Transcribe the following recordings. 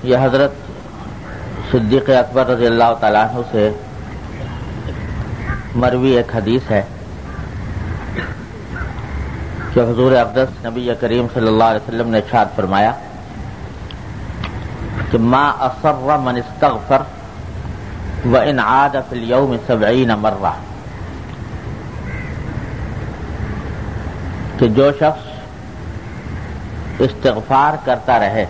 یہ حضرت صدیق اکبر رضی اللہ تعالیٰ عنہ سے مروی ایک حدیث ہے کہ حضور اقدس نبی کریم صلی اللہ علیہ وسلم نے ارشاد فرمایا کہ ما اصر من استغفر وان عاد فی اليوم 70 مرہ، کہ جو شخص استغفار کرتا رہے،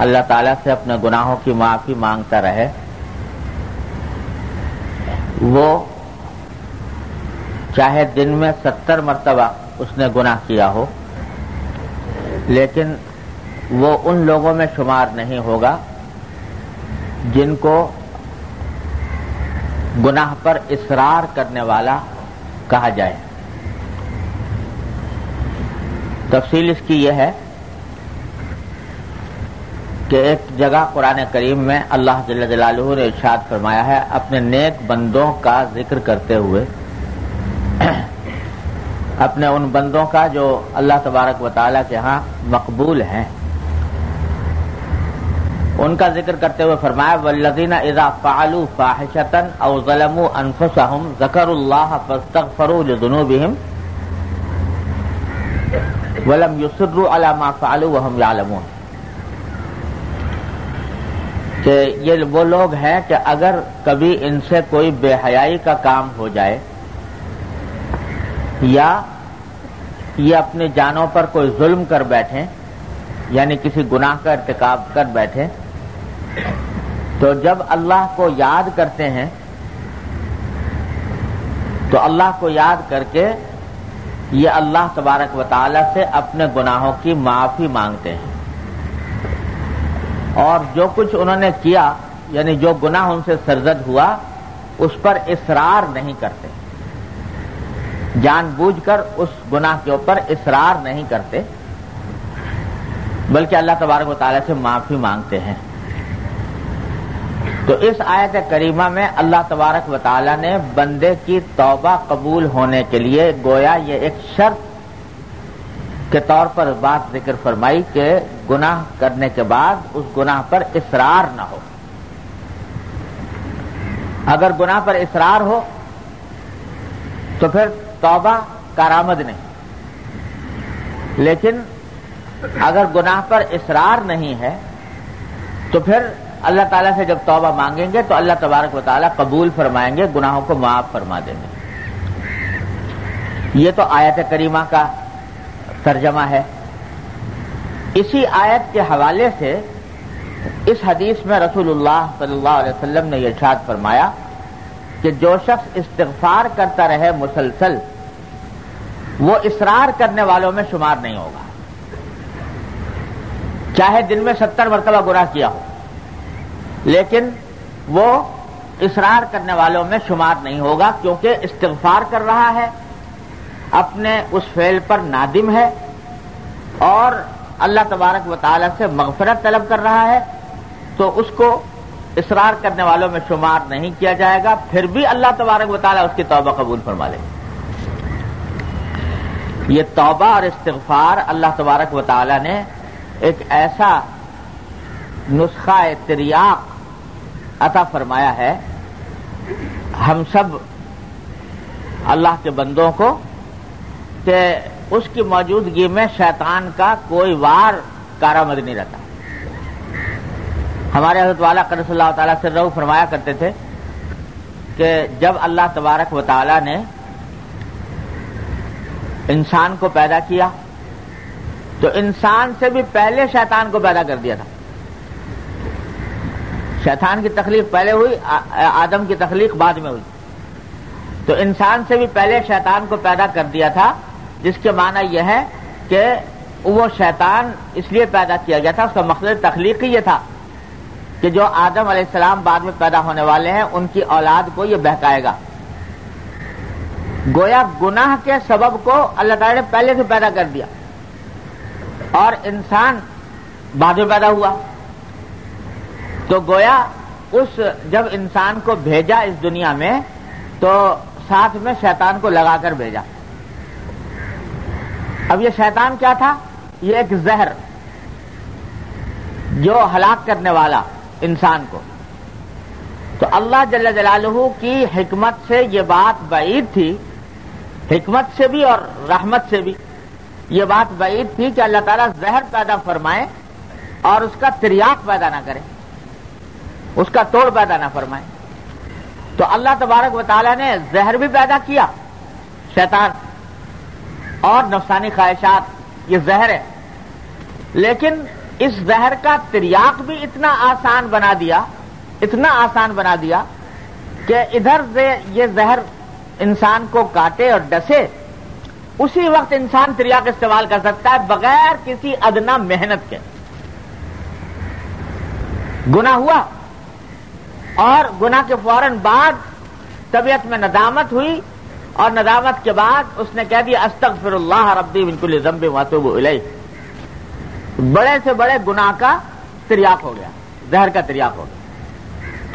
اللہ تعالیٰ سے اپنے گناہوں کی معافی مانگتا رہے، وہ چاہے دن میں 70 مرتبہ اس نے گناہ کیا ہو، لیکن وہ ان لوگوں میں شمار نہیں ہوگا جن کو گناہ پر اصرار کرنے والا کہا جائے۔ تفصیل اس کی یہ ہے کہ ایک جگہ قرآن کریم میں اللہ جل جلالہ نے ارشاد فرمایا ہے اپنے نیک بندوں کا ذکر کرتے ہوئے، اپنے ان بندوں کا جو اللہ تبارک و تعالیٰ کے ہاں مقبول ہیں، ان کا ذکر کرتے ہوئے فرمایا والذین اذا فعلوا فاحشۃ او ظلموا انفسهم ذکروا اللہ فاستغفروا لذنوبهم ولم يصروا على ما فعلوا وهم يعلمون، کہ یہ وہ لوگ ہیں کہ اگر کبھی ان سے کوئی بے حیائی کا کام ہو جائے یا یہ اپنی جانوں پر کوئی ظلم کر بیٹھیں، یعنی کسی گناہ کا ارتکاب کر بیٹھیں، تو جب اللہ کو یاد کرتے ہیں تو اللہ کو یاد کر کے یہ اللہ تبارک و تعالی سے اپنے گناہوں کی معافی مانگتے ہیں، اور جو کچھ انہوں نے کیا یعنی جو گناہ ان سے سرزد ہوا اس پر اصرار نہیں کرتے، جان بوجھ کر اس گناہ کے اوپر اصرار نہیں کرتے، بلکہ اللہ تبارک و تعالی سے معافی مانگتے ہیں۔ تو اس آیت کریمہ میں اللہ تبارک و تعالی نے بندے کی توبہ قبول ہونے کے لیے گویا یہ ایک شرط کے طور پر بات ذکر فرمائی کہ گناہ کرنے کے بعد اس گناہ پر اصرار نہ ہو۔ اگر گناہ پر اصرار ہو تو پھر توبہ کارآمد نہیں، لیکن اگر گناہ پر اصرار نہیں ہے تو پھر اللہ تعالیٰ سے جب توبہ مانگیں گے تو اللہ تبارک و تعالیٰ قبول فرمائیں گے، گناہوں کو معاف فرما دیں گے۔ یہ تو آیت کریمہ کا ترجمہ ہے۔ اسی آیت کے حوالے سے اس حدیث میں رسول اللہ صلی اللہ علیہ وسلم نے یہ ارشاد فرمایا کہ جو شخص استغفار کرتا رہے مسلسل وہ اصرار کرنے والوں میں شمار نہیں ہوگا، چاہے دن میں 70 مرتبہ گناہ کیا ہو، لیکن وہ اصرار کرنے والوں میں شمار نہیں ہوگا، کیونکہ استغفار کر رہا ہے، اپنے اس فعل پر نادم ہے اور اللہ تبارک و تعالی سے مغفرت طلب کر رہا ہے، تو اس کو اصرار کرنے والوں میں شمار نہیں کیا جائے گا، پھر بھی اللہ تبارک و تعالی اس کی توبہ قبول فرما لے گا۔ یہ توبہ اور استغفار اللہ تبارک و تعالی نے ایک ایسا نسخہ تریاق عطا فرمایا ہے ہم سب اللہ کے بندوں کو کہ اس کی موجودگی میں شیطان کا کوئی وار کارآمد نہیں رہتا۔ ہمارے حضرت والا قدس اللہ تعالیٰ سے رہو فرمایا کرتے تھے کہ جب اللہ تبارک و تعالیٰ نے انسان کو پیدا کیا تو انسان سے بھی پہلے شیطان کو پیدا کر دیا تھا۔ شیطان کی تخلیق پہلے ہوئی، آدم کی تخلیق بعد میں ہوئی، تو انسان سے بھی پہلے شیطان کو پیدا کر دیا تھا، جس کے معنی یہ ہے کہ وہ شیطان اس لیے پیدا کیا گیا تھا، اس کا مقصد تخلیقی یہ تھا کہ جو آدم علیہ السلام بعد میں پیدا ہونے والے ہیں ان کی اولاد کو یہ بہکائے گا۔ گویا گناہ کے سبب کو اللہ تعالی نے پہلے سے پیدا کر دیا اور انسان بعد میں پیدا ہوا، تو گویا اس جب انسان کو بھیجا اس دنیا میں تو ساتھ میں شیطان کو لگا کر بھیجا۔ اب یہ شیطان کیا تھا؟ یہ ایک زہر جو ہلاک کرنے والا انسان کو، تو اللہ جل جلالہ کی حکمت سے یہ بات بعید تھی، حکمت سے بھی اور رحمت سے بھی یہ بات بعید تھی کہ اللہ تعالیٰ زہر پیدا فرمائے اور اس کا تریاق پیدا نہ کرے، اس کا توڑ پیدا نہ فرمائے۔ تو اللہ تبارک و تعالیٰ نے زہر بھی پیدا کیا، شیطان اور نفسانی خواہشات، یہ زہر ہے، لیکن اس زہر کا تریاق بھی اتنا آسان بنا دیا، اتنا آسان بنا دیا کہ ادھر سے یہ زہر انسان کو کاٹے اور ڈسے، اسی وقت انسان تریاق استعمال کر سکتا ہے بغیر کسی ادنا محنت کے۔ گناہ ہوا اور گناہ کے فوراً بعد طبیعت میں ندامت ہوئی، اور ندامت کے بعد اس نے کہہ دیا استغفر اللہ ربی من کل ذنب واتوب الیہ، بڑے سے بڑے گناہ کا تریاق ہو گیا، زہر کا تریاق ہو گیا۔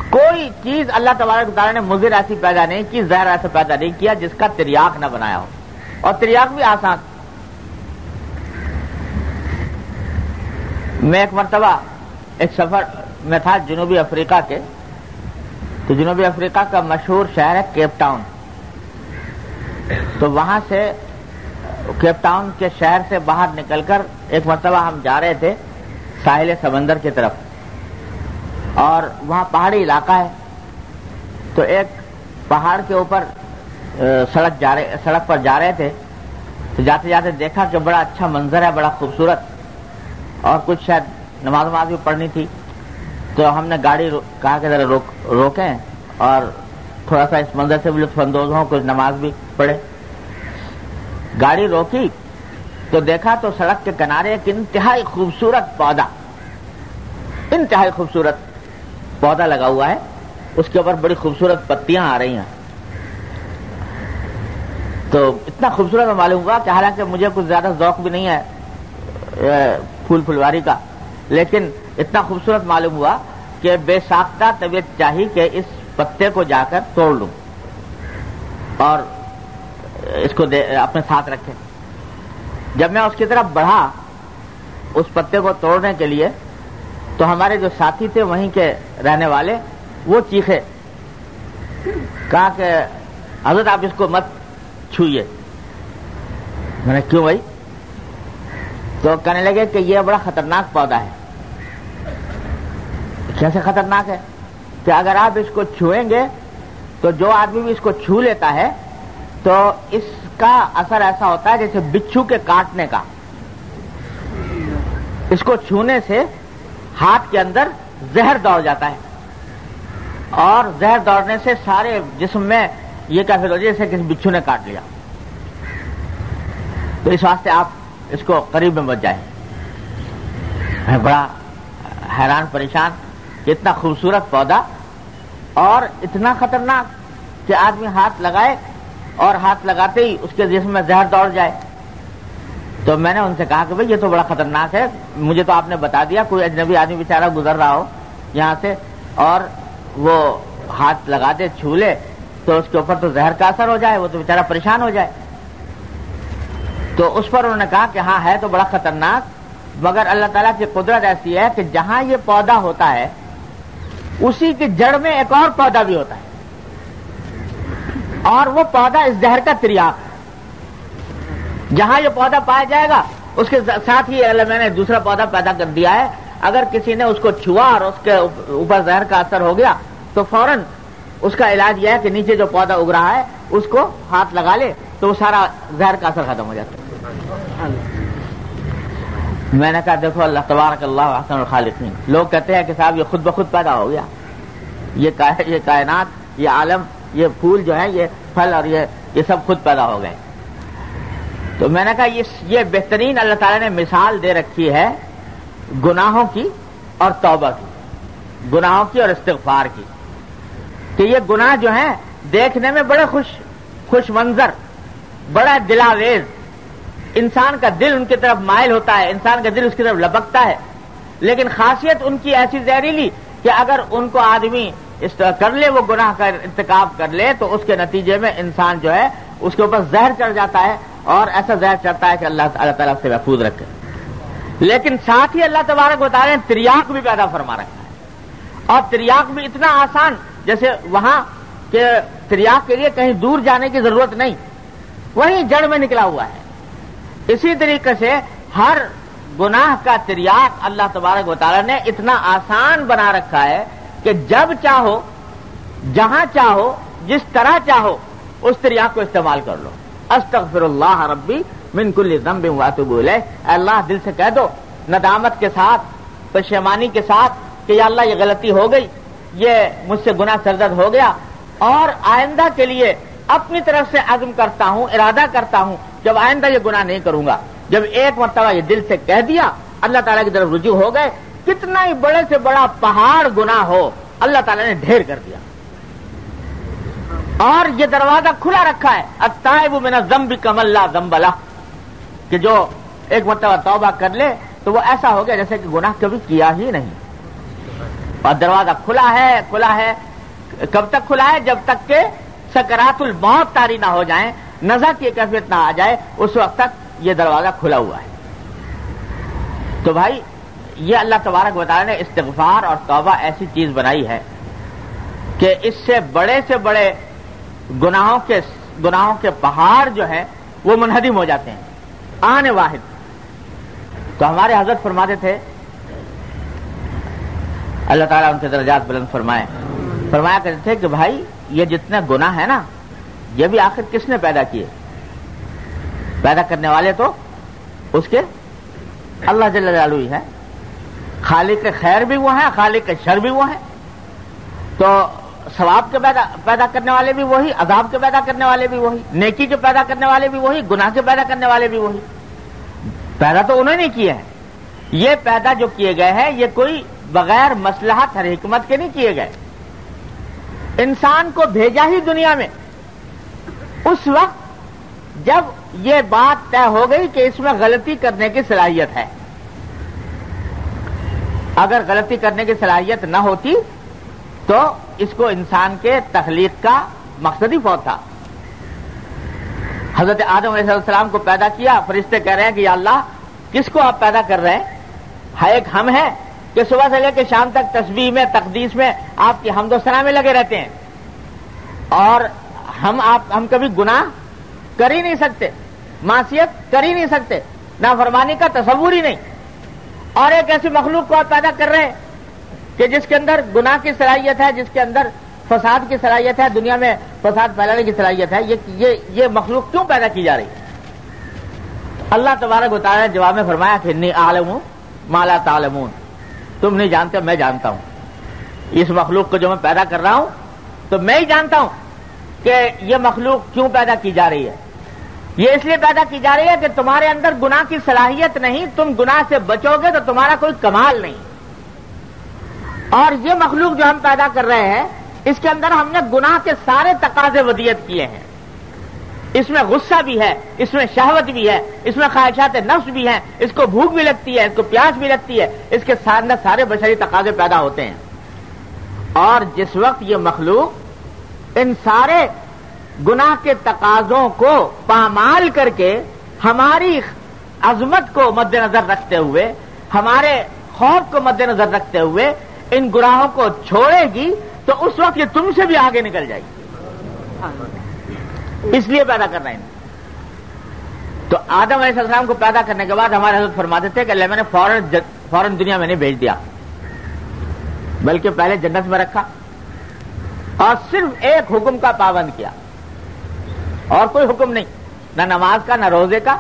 کوئی چیز اللہ تبارک و تعالیٰ نے مضر ایسی پیدا نہیں کی، زہر ایسا پیدا نہیں کیا جس کا تریاق نہ بنایا ہو، اور تریاق بھی آسان۔ میں ایک مرتبہ ایک سفر میں تھا جنوبی افریقہ کے، تو جنوبی افریقہ کا مشہور شہر ہے کیپ ٹاؤن، تو وہاں سے کیپ ٹاؤن کے شہر سے باہر نکل کر ایک مرتبہ ہم جا رہے تھے ساحل سمندر کی طرف، اور وہاں پہاڑی علاقہ ہے، تو ایک پہاڑ کے اوپر سڑک پر جا رہے تھے، تو جاتے جاتے دیکھا کہ بڑا اچھا منظر ہے، بڑا خوبصورت، اور کچھ شاید نماز بھی پڑھنی تھی، تو ہم نے گاڑی کہا کہ ذرا روکیں اور تھوڑا سا اس منظر سے بھی لطف اندوز ہوں، کچھ نماز بھی پڑھے۔ گاڑی روکی تو دیکھا تو سڑک کے کنارے ایک انتہائی خوبصورت پودا، انتہائی خوبصورت پودا لگا ہوا ہے، اس کے اوپر بڑی خوبصورت پتیاں آ رہی ہیں۔ تو اتنا خوبصورت معلوم ہوا کہ حالانکہ مجھے کچھ زیادہ ذوق بھی نہیں ہے پھولواری کا، لیکن اتنا خوبصورت معلوم ہوا کہ بے ساختہ طبیعت چاہی کہ اس پتے کو جا کر توڑ لوں اور اس کو اپنے ساتھ رکھے۔ جب میں اس کی طرف بڑھا اس پتے کو توڑنے کے لیے، تو ہمارے جو ساتھی تھے وہیں کے رہنے والے، وہ چیخے، کہا کہ حضرت آپ اس کو مت چھوئیے۔ میں نے کیوں بھائی؟ تو کہنے لگے کہ یہ بڑا خطرناک پودا ہے۔ کیسے خطرناک ہے؟ کہ اگر آپ اس کو چھوئیں گے تو جو آدمی بھی اس کو چھو لیتا ہے تو اس کا اثر ایسا ہوتا ہے جیسے بچھو کے کاٹنے کا، اس کو چھونے سے ہاتھ کے اندر زہر دوڑ جاتا ہے، اور زہر دوڑنے سے سارے جسم میں یہ کیفیت ہو جیسے کسی بچھو نے کاٹ لیا۔ تو اس واسطے آپ اس کو قریب میں مت جائیں۔ میں بڑا حیران پریشان کہ اتنا خوبصورت پودا اور اتنا خطرناک کہ آدمی ہاتھ لگائے اور ہاتھ لگاتے ہی اس کے جسم میں زہر دوڑ جائے۔ تو میں نے ان سے کہا کہ بھئی یہ تو بڑا خطرناک ہے، مجھے تو آپ نے بتا دیا، کوئی اجنبی آدمی بیچارہ گزر رہا ہو یہاں سے اور وہ ہاتھ لگا دے، چھو لے، تو اس کے اوپر تو زہر کا اثر ہو جائے، وہ تو بیچارہ پریشان ہو جائے۔ تو اس پر انہوں نے کہا کہ ہاں ہے تو بڑا خطرناک، مگر اللہ تعالیٰ کی قدرت ایسی ہے کہ جہاں یہ پودا ہوتا ہے اسی کی جڑ میں ایک اور پودا بھی ہوتا ہے، اور وہ پودا اس زہر کا تریاق ہے۔ جہاں یہ پودا پایا جائے گا اس کے ساتھ ہی اللہ میں نے دوسرا پودا پیدا کر دیا ہے۔ اگر کسی نے اس کو چھوا اور اس کے اوپر زہر کا اثر ہو گیا تو فوراً اس کا علاج یہ ہے کہ نیچے جو پودا اگ رہا ہے اس کو ہاتھ لگا لے تو وہ سارا زہر کا اثر ختم ہو جاتا ہے۔ میں نے کہا دیکھو اللہ تبارک اللہ احسن الخالقین، لوگ کہتے ہیں کہ صاحب یہ خود بخود پیدا ہو گیا، یہ کائنات، یہ عالم، یہ پھول جو ہے، یہ پھل اور یہ سب خود پیدا ہو گئے۔ تو میں نے کہا یہ بہترین اللہ تعالیٰ نے مثال دے رکھی ہے گناہوں کی اور توبہ کی، گناہوں کی اور استغفار کی، کہ یہ گناہ جو ہیں دیکھنے میں بڑے خوش منظر، بڑا دلاویز، انسان کا دل ان کی طرف مائل ہوتا ہے، انسان کا دل اس کی طرف لپکتا ہے، لیکن خاصیت ان کی ایسی زہریلی کہ اگر ان کو آدمی کر لے، وہ گناہ کا ارتکاب کر لے، تو اس کے نتیجے میں انسان جو ہے اس کے اوپر زہر چڑھ جاتا ہے، اور ایسا زہر چڑھتا ہے کہ اللہ تعالیٰ سے محفوظ رکھے۔ لیکن ساتھ ہی اللہ تبارک و تعالیٰ نے تریاق بھی پیدا فرما رکھا ہے، اور تریاق بھی اتنا آسان، جیسے وہاں کہ تریاق کے لیے کہیں دور جانے کی ضرورت نہیں، وہیں جڑ میں نکلا ہوا ہے۔ اسی طریقے سے ہر گناہ کا تریاق اللہ تبارک و تعالیٰ نے اتنا آسان بنا رکھا ہے کہ جب چاہو، جہاں چاہو، جس طرح چاہو اس تریاق کو استعمال کر لو۔ استغفر اللہ ربی من کل ذنب واتوب الیہ، اے اللہ دل سے کہہ دو، ندامت کے ساتھ، پشیمانی کے ساتھ کہ یا اللہ یہ غلطی ہو گئی، یہ مجھ سے گناہ سرزد ہو گیا، اور آئندہ کے لیے اپنی طرف سے عزم کرتا ہوں، ارادہ کرتا ہوں جب آئندہ یہ گناہ نہیں کروں گا۔ جب ایک مرتبہ یہ دل سے کہہ دیا، اللہ تعالیٰ کی طرف رجوع ہو گئے، کتنا ہی بڑے سے بڑا پہاڑ گناہ ہو اللہ تعالیٰ نے ڈھیر کر دیا۔ اور یہ دروازہ کھلا رکھا ہے، التائب من الذنب کمن لا ذنب لہ، کہ جو ایک مرتبہ توبہ کر لے تو وہ ایسا ہو گیا جیسے کہ گناہ کبھی کیا ہی نہیں۔ اور دروازہ کھلا ہے، کھلا ہے، کب تک کھلا ہے؟ جب تک کہ سکرات الموت طاری نہ ہو جائیں، نزع کی کیفیت نہ آ جائے، اس وقت تک یہ دروازہ کھلا ہوا ہے۔ تو بھائی یہ اللہ تبارک و تعالیٰ نے استغفار اور توبہ ایسی چیز بنائی ہے کہ اس سے بڑے گناہوں کے پہاڑ جو ہے وہ منہدم ہو جاتے ہیں آن واحد۔ تو ہمارے حضرت فرماتے تھے، اللہ تعالیٰ ان کے درجات بلند فرمایا کرتے تھے کہ بھائی یہ جتنے گناہ ہیں نا، یہ بھی آخر کس نے پیدا کیے؟ پیدا کرنے والے تو اس کے اللہ جل جلالہ ہی ہے، خالق خیر بھی وہ ہیں، خالق شر بھی وہ ہیں۔ تو ثواب کے پیدا کرنے والے بھی وہی، عذاب کے پیدا کرنے والے بھی وہی، نیکی کے پیدا کرنے والے بھی وہی، گناہ کے پیدا کرنے والے بھی وہی۔ پیدا تو انہوں نے کیے ہیں، یہ پیدا جو کیے گئے ہیں یہ کوئی بغیر مصلحت اور حکمت کے نہیں کیے گئے۔ انسان کو بھیجا ہی دنیا میں اس وقت جب یہ بات طے ہو گئی کہ اس میں غلطی کرنے کی صلاحیت ہے۔ اگر غلطی کرنے کی صلاحیت نہ ہوتی تو اس کو انسان کے تخلیق کا مقصد ہی فوت تھا۔ حضرت آدم علیہ السلام کو پیدا کیا، فرشتے کہہ رہے ہیں کہ یا اللہ کس کو آپ پیدا کر رہے ہیں؟ ایک ہم ہیں کہ صبح سے لے کے شام تک تسبیح میں، تقدیس میں، آپ کی حمد و ثنا میں لگے رہتے ہیں، اور ہم کبھی گناہ کر ہی نہیں سکتے، معصیت کر ہی نہیں سکتے، نافرمانی کا تصور ہی نہیں، اور ایک ایسی مخلوق کو آپ پیدا کر رہے ہیں کہ جس کے اندر گناہ کی صلاحیت ہے، جس کے اندر فساد کی صلاحیت ہے، دنیا میں فساد پھیلانے کی صلاحیت ہے۔ یہ مخلوق کیوں پیدا کی جا رہی ہے؟ اللہ تبارک و تعالیٰ نے جواب میں فرمایا کہ انی اعلم ما لا تعلمون، تم نہیں جانتے، میں جانتا ہوں۔ اس مخلوق کو جو میں پیدا کر رہا ہوں تو میں ہی جانتا ہوں کہ یہ مخلوق کیوں پیدا کی جا رہی ہے۔ یہ اس لیے پیدا کی جا رہی ہے کہ تمہارے اندر گناہ کی صلاحیت نہیں، تم گناہ سے بچو گے تو تمہارا کوئی کمال نہیں۔ اور یہ مخلوق جو ہم پیدا کر رہے ہیں اس کے اندر ہم نے گناہ کے سارے تقاضے ودیت کیے ہیں۔ اس میں غصہ بھی ہے، اس میں شہوت بھی ہے، اس میں خواہشات نفس بھی ہیں، اس کو بھوک بھی لگتی ہے، اس کو پیاس بھی لگتی ہے، اس کے اندر سارے بشری تقاضے پیدا ہوتے ہیں۔ اور جس وقت یہ مخلوق ان سارے گناہ کے تقاضوں کو پامال کر کے ہماری عظمت کو مد نظر رکھتے ہوئے، ہمارے خوف کو مد نظر رکھتے ہوئے ان گناہوں کو چھوڑے گی تو اس وقت یہ تم سے بھی آگے نکل جائے گی، اس لیے پیدا کر رہے ہیں۔ تو آدم علیہ السلام کو پیدا کرنے کے بعد ہمارے حضرت فرماتے تھے کہ اللہ میں نے فوراً دنیا میں نہیں بھیج دیا، بلکہ پہلے جنت میں رکھا اور صرف ایک حکم کا پابند کیا، اور کوئی حکم نہیں، نہ نماز کا، نہ روزے کا،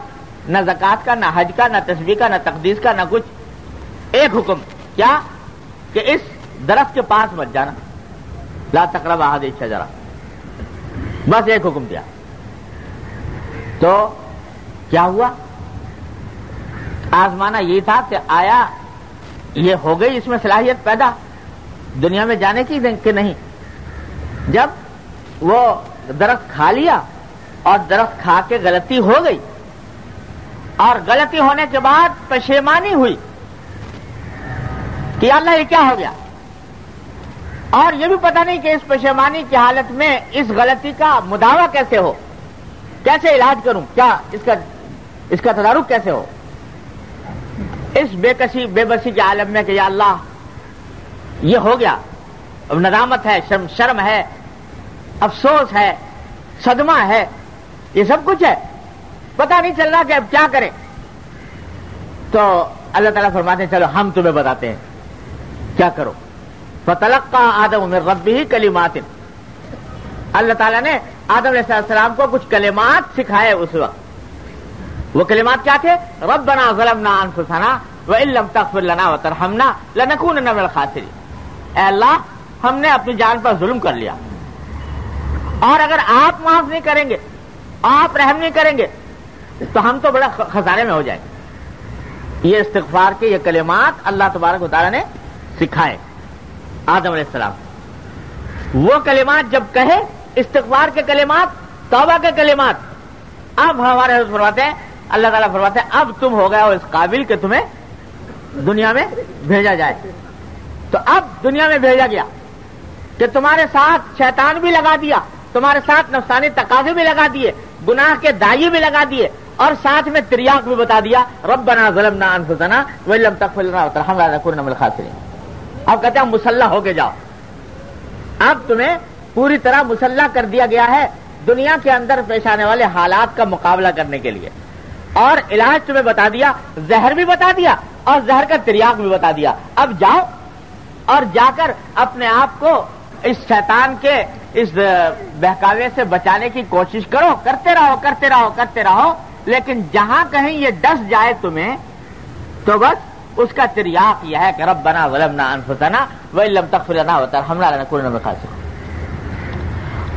نہ زکوٰۃ کا، نہ حج کا، نہ تسبیح کا، نہ تقدیس کا، نہ کچھ۔ ایک حکم کیا کہ اس درخت کے پاس مت جانا، لا تقربوا هذه الشجرة، بس ایک حکم دیا۔ تو کیا ہوا؟ آزمانا یہ تھا کہ آیا یہ ہو گئی اس میں صلاحیت پیدا دنیا میں جانے کی کہ نہیں۔ جب وہ درخت کھا لیا اور درخت کھا کے غلطی ہو گئی، اور غلطی ہونے کے بعد پشیمانی ہوئی کہ اللہ یہ کیا ہو گیا، اور یہ بھی پتہ نہیں کہ اس پشیمانی کی حالت میں اس غلطی کا مداوع کیسے ہو، کیسے علاج کروں، کیا اس کا تدارک کیسے ہو۔ اس بے بسی کے عالم میں کہ یا اللہ یہ ہو گیا، اب ندامت ہے، شرم ہے، افسوس ہے، صدمہ ہے، یہ سب کچھ ہے، پتہ نہیں چل رہا کہ اب کیا کریں. تو اللہ تعالیٰ فرماتے ہیں چلو ہم تمہیں بتاتے ہیں کیا کرو. فتلقى آدم من ربه کلمات، اللہ تعالیٰ نے آدم علیہ السلام کو کچھ کلمات سکھائے اس وقت. وہ کلمات کیا تھے؟ ربنا ظلمنا انفسنا وان لم تغفر لنا وترحمنا لنكونن من الخاسرین. اے اللہ ہم نے اپنی جان پر ظلم کر لیا، اور اگر آپ معاف نہیں کریں گے، آپ رحم نہیں کریں گے تو ہم تو بڑا خسارے میں ہو جائیں گے. یہ استغفار کے یہ کلمات اللہ تبارک و تعالیٰ نے سکھائے آدم علیہ السلام. وہ کلمات جب کہے، استغفار کے کلمات، توبہ کے کلمات، اب ہمارے حضرت فرماتے ہیں، اللہ تعالیٰ فرماتے ہیں اب تم ہو گئے ہو اس قابل کہ تمہیں دنیا میں بھیجا جائے. تو اب دنیا میں بھیجا گیا کہ تمہارے ساتھ شیطان بھی لگا دیا، تمہارے ساتھ نفسانی تقاضے بھی لگا دیے، گناہ کے دائی بھی لگا دیے، اور ساتھ میں تریاق بھی بتا دیا ربنا ظلمنا انفسنا وان لم تغفر لنا وترحمنا لنكونن من الخاسرین. اب کہتے ہیں مسلح ہو کے جاؤ، اب تمہیں پوری طرح مسلح کر دیا گیا ہے دنیا کے اندر پیش آنے والے حالات کا مقابلہ کرنے کے لیے، اور علاج تمہیں بتا دیا، زہر بھی بتا دیا اور زہر کا تریاق بھی بتا دیا. اب جاؤ اور جا کر اپنے آپ کو اس شیطان کے اس بہکاوے سے بچانے کی کوشش کرو، کرتے رہو کرتے رہو کرتے رہو، لیکن جہاں کہیں یہ ڈس جائے تمہیں تو بس اس کا تریاق یہ ہے کہ ربنا ظلمنا انفسنا وان لم تغفر لنا وترحمنا لنكونن من الخاسرین.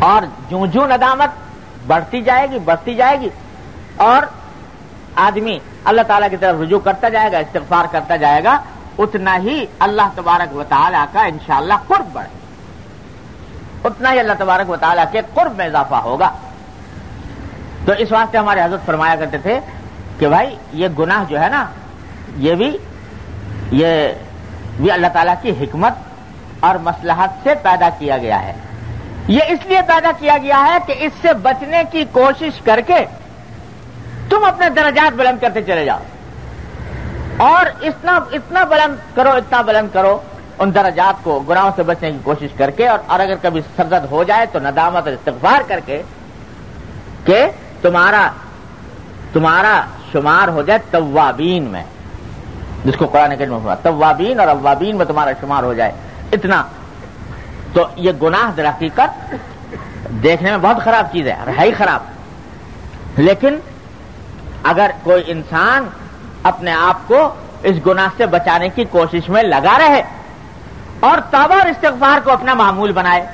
اور جوں ندامت بڑھتی جائے گی اور آدمی اللہ تعالیٰ کی طرف رجوع کرتا جائے گا، استغفار کرتا جائے گا، اتنا ہی اللہ تبارک و تعالیٰ کا انشاءاللہ قرب بڑھے، اتنا ہی اللہ تبارک و تعالیٰ کے قرب میں اضافہ ہوگا. تو اس واسطے ہمارے حضرت فرمایا کرتے تھے کہ بھائی یہ گناہ جو ہے نا، یہ بھی اللہ تعالیٰ کی حکمت اور مصلحت سے پیدا کیا گیا ہے. یہ اس لیے پیدا کیا گیا ہے کہ اس سے بچنے کی کوشش کر کے تم اپنے درجات بلند کرتے چلے جاؤ، اور اتنا بلند کرو ان درجات کو گناہوں سے بچنے کی کوشش کر کے، اور اگر کبھی سرزد ہو جائے تو ندامت اور استغفار کر کے کہ تمہارا شمار ہو جائے توابین میں، جس کو قرآن کریم میں توابین اور اوابین میں تمہارا شمار ہو جائے. اتنا تو یہ گناہ در حقیقت دیکھنے میں بہت خراب چیز ہے، ہے ہی خراب، لیکن اگر کوئی انسان اپنے آپ کو اس گناہ سے بچانے کی کوشش میں لگا رہے اور توبہ اور استغفار کو اپنا معمول بنائے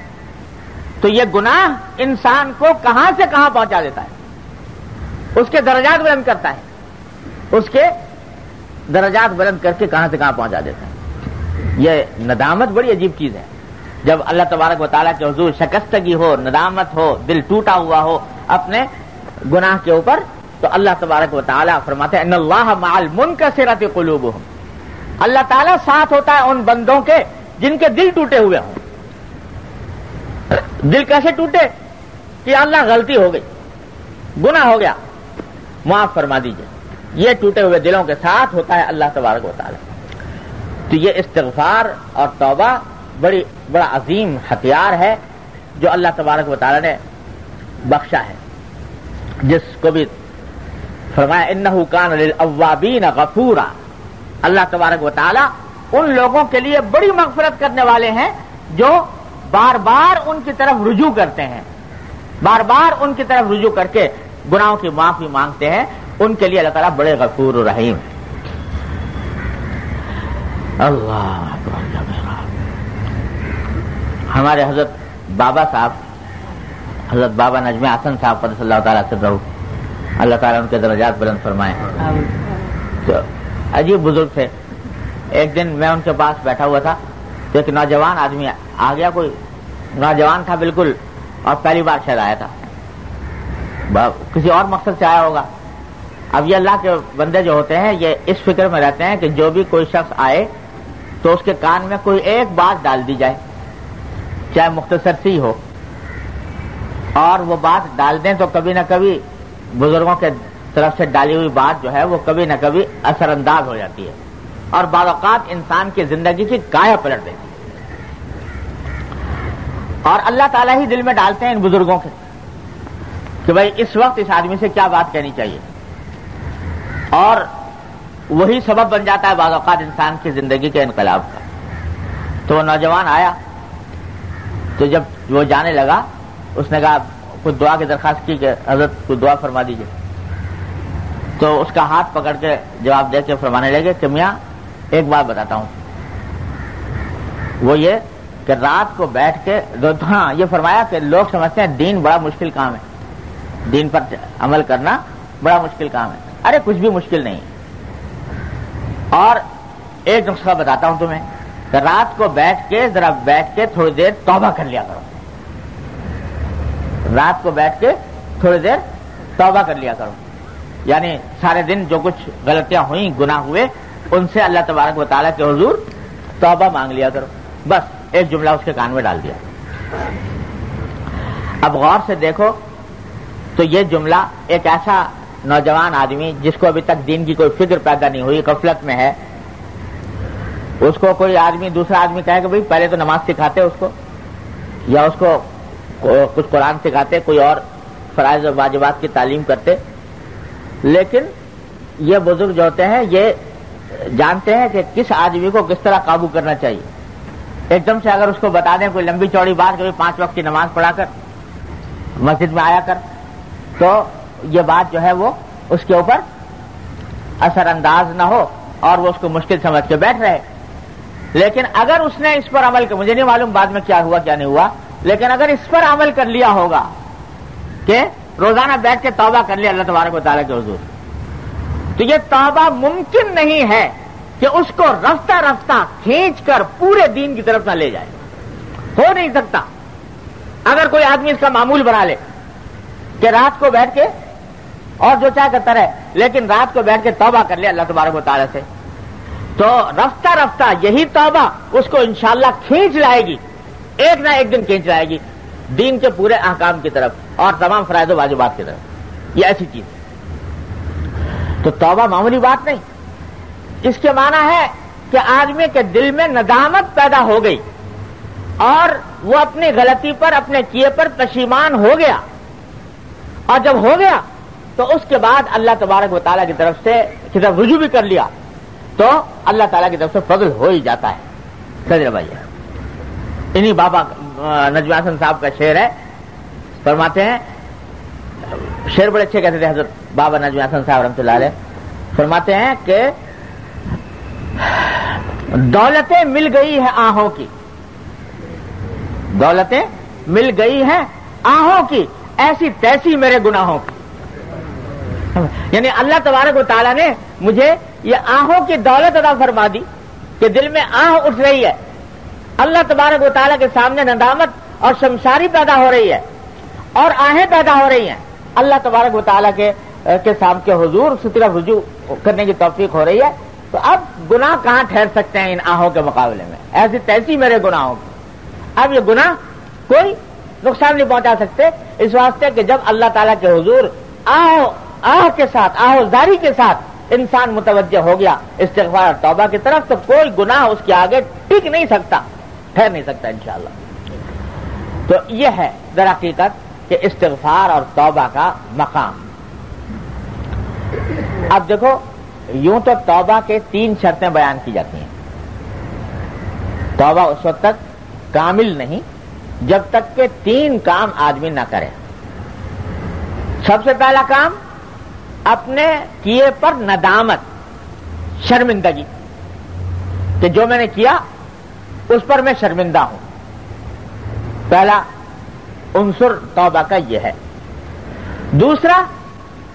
تو یہ گناہ انسان کو کہاں سے کہاں پہنچا دیتا ہے، اس کے درجات بلند کرتا ہے، اس کے درجات بلند کر کے کہاں سے کہاں پہنچا دیتا ہے. یہ ندامت بڑی عجیب چیز ہے. جب اللہ تبارک و تعالیٰ کے حضور شکستگی ہو، ندامت ہو، دل ٹوٹا ہوا ہو اپنے گناہ کے اوپر، تو اللہ تبارک و تعالیٰ فرماتے ہیں ان اللہ مع المنکسرۃ قلوبہم، اللہ تعالیٰ ساتھ ہوتا ہے ان بندوں کے جن کے دل ٹوٹے ہوئے ہوں. دل کیسے ٹوٹے کہ اللہ غلطی ہو گئی، گناہ ہو گیا، معاف فرما دیجئے، یہ ٹوٹے ہوئے دلوں کے ساتھ ہوتا ہے اللہ تبارک و تعالیٰ. تو یہ استغفار اور توبہ بڑا عظیم ہتھیار ہے جو اللہ تبارک و تعالیٰ نے بخشا ہے، جس کو بھی فرمایا انہ کان للاوابین غفورا. اللہ تبارک و تعالیٰ ان لوگوں کے لیے بڑی مغفرت کرنے والے ہیں جو بار بار ان کی طرف رجوع کرتے ہیں، بار بار ان کی طرف رجوع کر کے گناہوں کی معافی مانگتے ہیں. ان کے لیے اللہ تعالیٰ بڑے غفور و رحیم. اللہ ہمارے حضرت بابا صاحب، حضرت بابا نجم حسن صاحب قدس اللہ تعالیٰ سے رہو، اللہ تعالیٰ ان کے درجات بلند فرمائے. تو عجیب بزرگ تھے. ایک دن میں ان کے پاس بیٹھا ہوا تھا تو ایک نوجوان آدمی آ گیا، کوئی نوجوان تھا بالکل، اور پہلی بار شاید آیا تھا، کسی اور مقصد سے آیا ہوگا. اب یہ اللہ کے بندے جو ہوتے ہیں یہ اس فکر میں رہتے ہیں کہ جو بھی کوئی شخص آئے تو اس کے کان میں کوئی ایک بات ڈال دی جائے، چاہے مختصر سی ہو، اور وہ بات ڈال دیں تو کبھی نہ کبھی بزرگوں کے طرف سے ڈالی ہوئی بات جو ہے وہ کبھی نہ کبھی اثر انداز ہو جاتی ہے. اور بعض اوقات انسان کی زندگی کی کایا پلٹ دیتی ہے. اور اللہ تعالیٰ ہی دل میں ڈالتے ہیں ان بزرگوں کے کہ بھائی اس وقت اس آدمی سے کیا بات کہنی چاہیے, اور وہی سبب بن جاتا ہے بعض اوقات انسان کی زندگی کے انقلاب کا. تو وہ نوجوان آیا, تو جب وہ جانے لگا اس نے کہا کچھ دعا کی درخواست کی کہ حضرت کچھ دعا فرما دیجیے. تو اس کا ہاتھ پکڑ کے جواب دے کے فرمانے لگے کہ میاں ایک بات بتاتا ہوں, وہ یہ کہ رات کو بیٹھ کے ہاں یہ فرمایا کہ لوگ سمجھتے ہیں دین بڑا مشکل کام ہے, دین پر عمل کرنا بڑا مشکل کام ہے. ارے کچھ بھی مشکل نہیں. اور ایک نسخہ بتاتا ہوں تمہیں کہ رات کو بیٹھ کے تھوڑی دیر توبہ کر لیا کرو. رات کو بیٹھ کے تھوڑی دیر توبہ کر لیا کرو, یعنی سارے دن جو کچھ غلطیاں ہوئیں, گناہ ہوئے, ان سے اللہ تبارک و تعالیٰ کے حضور توبہ مانگ لیا کرو. بس ایک جملہ اس کے کان میں ڈال دیا. اب غور سے دیکھو تو یہ جملہ ایک ایسا نوجوان آدمی جس کو ابھی تک دین کی کوئی فکر پیدا نہیں ہوئی, غفلت میں ہے, اس کو کوئی آدمی دوسرا آدمی کہے کہ بھائی پہلے تو نماز سکھاتے اس کو, یا اس کو کچھ قرآن سکھاتے, کوئی اور فرائض و واجبات کی تعلیم کرتے. لیکن یہ بزرگ جو ہوتے ہیں یہ جانتے ہیں کہ کس آدمی کو کس طرح قابو کرنا چاہیے. ایک دم سے اگر اس کو بتا دیں کوئی لمبی چوڑی بات کہ 5 وقت کی نماز پڑھا کر مسجد میں آیا کر, تو یہ بات جو ہے وہ اس کے اوپر اثر انداز نہ ہو اور وہ اس کو مشکل سمجھ کے بیٹھ رہے. لیکن اگر اس نے اس پر عمل کر, مجھے نہیں معلوم بعد میں کیا ہوا کیا نہیں ہوا, لیکن اگر اس پر عمل کر لیا ہوگا کہ روزانہ بیٹھ کے توبہ کر لیا اللہ تبارک و تعالیٰ کے حضور, تو یہ توبہ ممکن نہیں ہے کہ اس کو رفتہ رفتہ کھینچ کر پورے دین کی طرف نہ لے جائے. ہو نہیں سکتا. اگر کوئی آدمی اس کا معمول بنا لے کہ رات کو بیٹھ کے اور جو چاہے کرتا رہے, لیکن رات کو بیٹھ کے توبہ کر لے اللہ تبارک و تعالیٰ سے, تو رفتہ رفتہ یہی توبہ اس کو انشاءاللہ کھینچ لائے گی, ایک نہ ایک دن کھینچ لائے گی دین کے پورے احکام کی طرف اور تمام فرائض و واجبات کی طرف. یہ ایسی چیز ہے. تو توبہ معمولی بات نہیں. اس کے معنی ہے کہ آدمی کے دل میں ندامت پیدا ہو گئی اور وہ اپنی غلطی پر, اپنے کیے پر پشیمان ہو گیا, اور جب ہو گیا تو اس کے بعد اللہ تبارک و تعالیٰ کی طرف رجوع بھی کر لیا, تو اللہ تعالیٰ کی طرف سے فضل ہو ہی جاتا ہے. سجرہ بھائی انہی بابا نجم حسن صاحب کا شعر ہے, فرماتے ہیں, شعر بڑے اچھے کہتے تھے حضرت بابا نجم حسن صاحب رحمۃ اللہ علیہ, فرماتے ہیں کہ دولتیں مل گئی ہے آہوں کی, دولتیں مل گئی ہیں آہوں کی, ایسی تیسی میرے گناہوں کی. یعنی اللہ تبارک و تعالیٰ نے مجھے یہ آہوں کی دولت عطا فرما دی کہ دل میں آہ اٹھ رہی ہے, اللہ تبارک و تعالیٰ کے سامنے ندامت اور شمشاری پیدا ہو رہی ہے اور آہیں پیدا ہو رہی ہیں, اللہ تبارک و تعالیٰ کے سامنے کے حضور اس طرف رجوع کرنے کی توفیق ہو رہی ہے. تو اب گناہ کہاں ٹھہر سکتے ہیں ان آہوں کے مقابلے میں, ایسی تیسی میرے گناہوں کی. اب یہ گناہ کوئی نقصان نہیں پہنچا سکتے, اس واسطے کہ جب اللہ تعالیٰ کے حضور آہ کے ساتھ, آہوزاری کے ساتھ انسان متوجہ ہو گیا استغفار اور توبہ کی طرف, تو کوئی گناہ اس کے آگے ٹک نہیں سکتا, ٹھہر نہیں سکتا انشاءاللہ. تو یہ ہے در حقیقت کہ استغفار اور توبہ کا مقام. اب دیکھو یوں تو توبہ کے 3 شرطیں بیان کی جاتی ہیں. توبہ اس وقت تک کامل نہیں جب تک کہ 3 کام آدمی نہ کرے. سب سے پہلا کام اپنے کیے پر ندامت, شرمندگی, کہ جو میں نے کیا اس پر میں شرمندہ ہوں. پہلا عنصر توبہ کا یہ ہے. دوسرا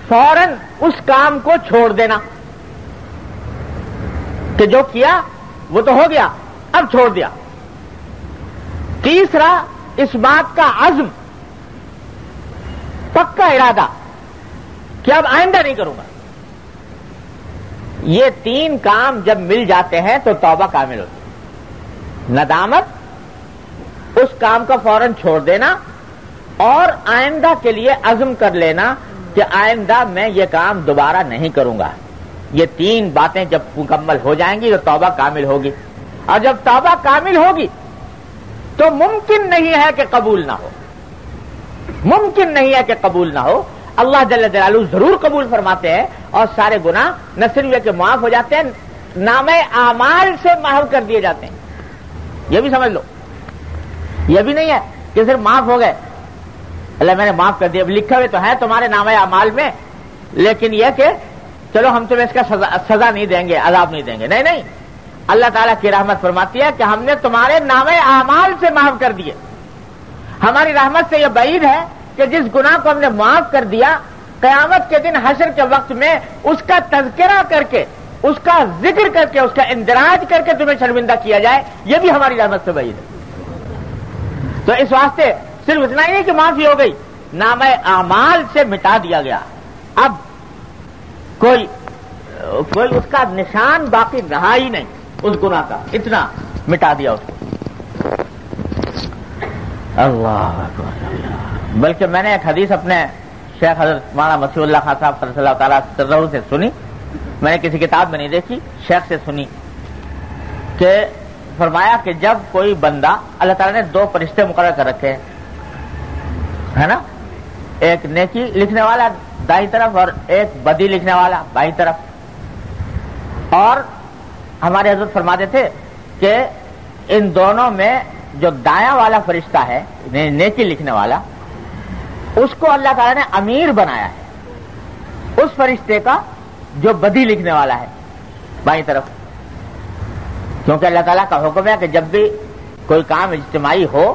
فوراً اس کام کو چھوڑ دینا کہ جو کیا وہ تو ہو گیا, اب چھوڑ دیا. تیسرا اس بات کا عزم, پکا ارادہ کہ اب آئندہ نہیں کروں گا. یہ 3 کام جب مل جاتے ہیں تو توبہ کامل ہوتی ہے. ندامت, اس کام کا فوراً چھوڑ دینا, اور آئندہ کے لیے عزم کر لینا کہ آئندہ میں یہ کام دوبارہ نہیں کروں گا. یہ تین باتیں جب مکمل ہو جائیں گی تو توبہ کامل ہوگی، اور جب توبہ کامل ہوگی تو ممکن نہیں ہے کہ قبول نہ ہو، ممکن نہیں ہے کہ قبول نہ ہو۔ اللہ جل جلالہ ضرور قبول فرماتے ہیں، اور سارے گناہ نہ صرف یہ کہ معاف ہو جاتے ہیں، نامہ اعمال سے محو کر دیے جاتے ہیں۔ یہ بھی سمجھ لو، یہ بھی نہیں ہے کہ صرف معاف ہو گئے، اللہ میں نے معاف کر دیا، لکھے ہوئے تو ہیں تمہارے نامہ اعمال میں، لیکن یہ کہ چلو ہم تمہیں اس کا سزا نہیں دیں گے، عذاب نہیں دیں گے، نہیں نہیں، اللہ تعالیٰ کی رحمت فرماتی ہے کہ ہم نے تمہارے نامہ اعمال سے محو کر دیے۔ ہماری رحمت سے یہ بعید ہے کہ جس گناہ کو ہم نے معاف کر دیا، قیامت کے دن حشر کے وقت میں اس کا تذکرہ کر کے، اس کا ذکر کر کے، اس کا اندراج کر کے تمہیں شرمندہ کیا جائے، یہ بھی ہماری رحمت سے بعید ہے۔ تو اس واسطے صرف اتنا ہی نہیں کہ معافی ہو گئی، نامہ اعمال سے مٹا دیا گیا، اب کوئی اس کا نشان باقی رہا ہی نہیں، اس گناہ کا اتنا مٹا دیا اس کو۔ اللہ اکبر۔ بلکہ میں نے ایک حدیث اپنے شیخ حضرت مولانا مسیح اللہ خان صاحب صلی اللہ تعالیٰ عنہ سے سنی، میں نے کسی کتاب میں نہیں دیکھی، شیخ سے سنی، کہ فرمایا کہ جب کوئی بندہ، اللہ تعالیٰ نے دو فرشتے مقرر کر رکھے ہیں، ہے نا، ایک نیکی لکھنے والا دائیں طرف اور ایک بدی لکھنے والا بائیں طرف، اور ہمارے حضرت فرماتے تھے کہ ان دونوں میں جو دایاں والا فرشتہ ہے نیکی لکھنے والا، اس کو اللہ تعالیٰ نے امیر بنایا ہے اس فرشتے کا جو بدی لکھنے والا ہے بائیں طرف، کیونکہ اللہ تعالیٰ کا حکم ہے کہ جب بھی کوئی کام اجتماعی ہو،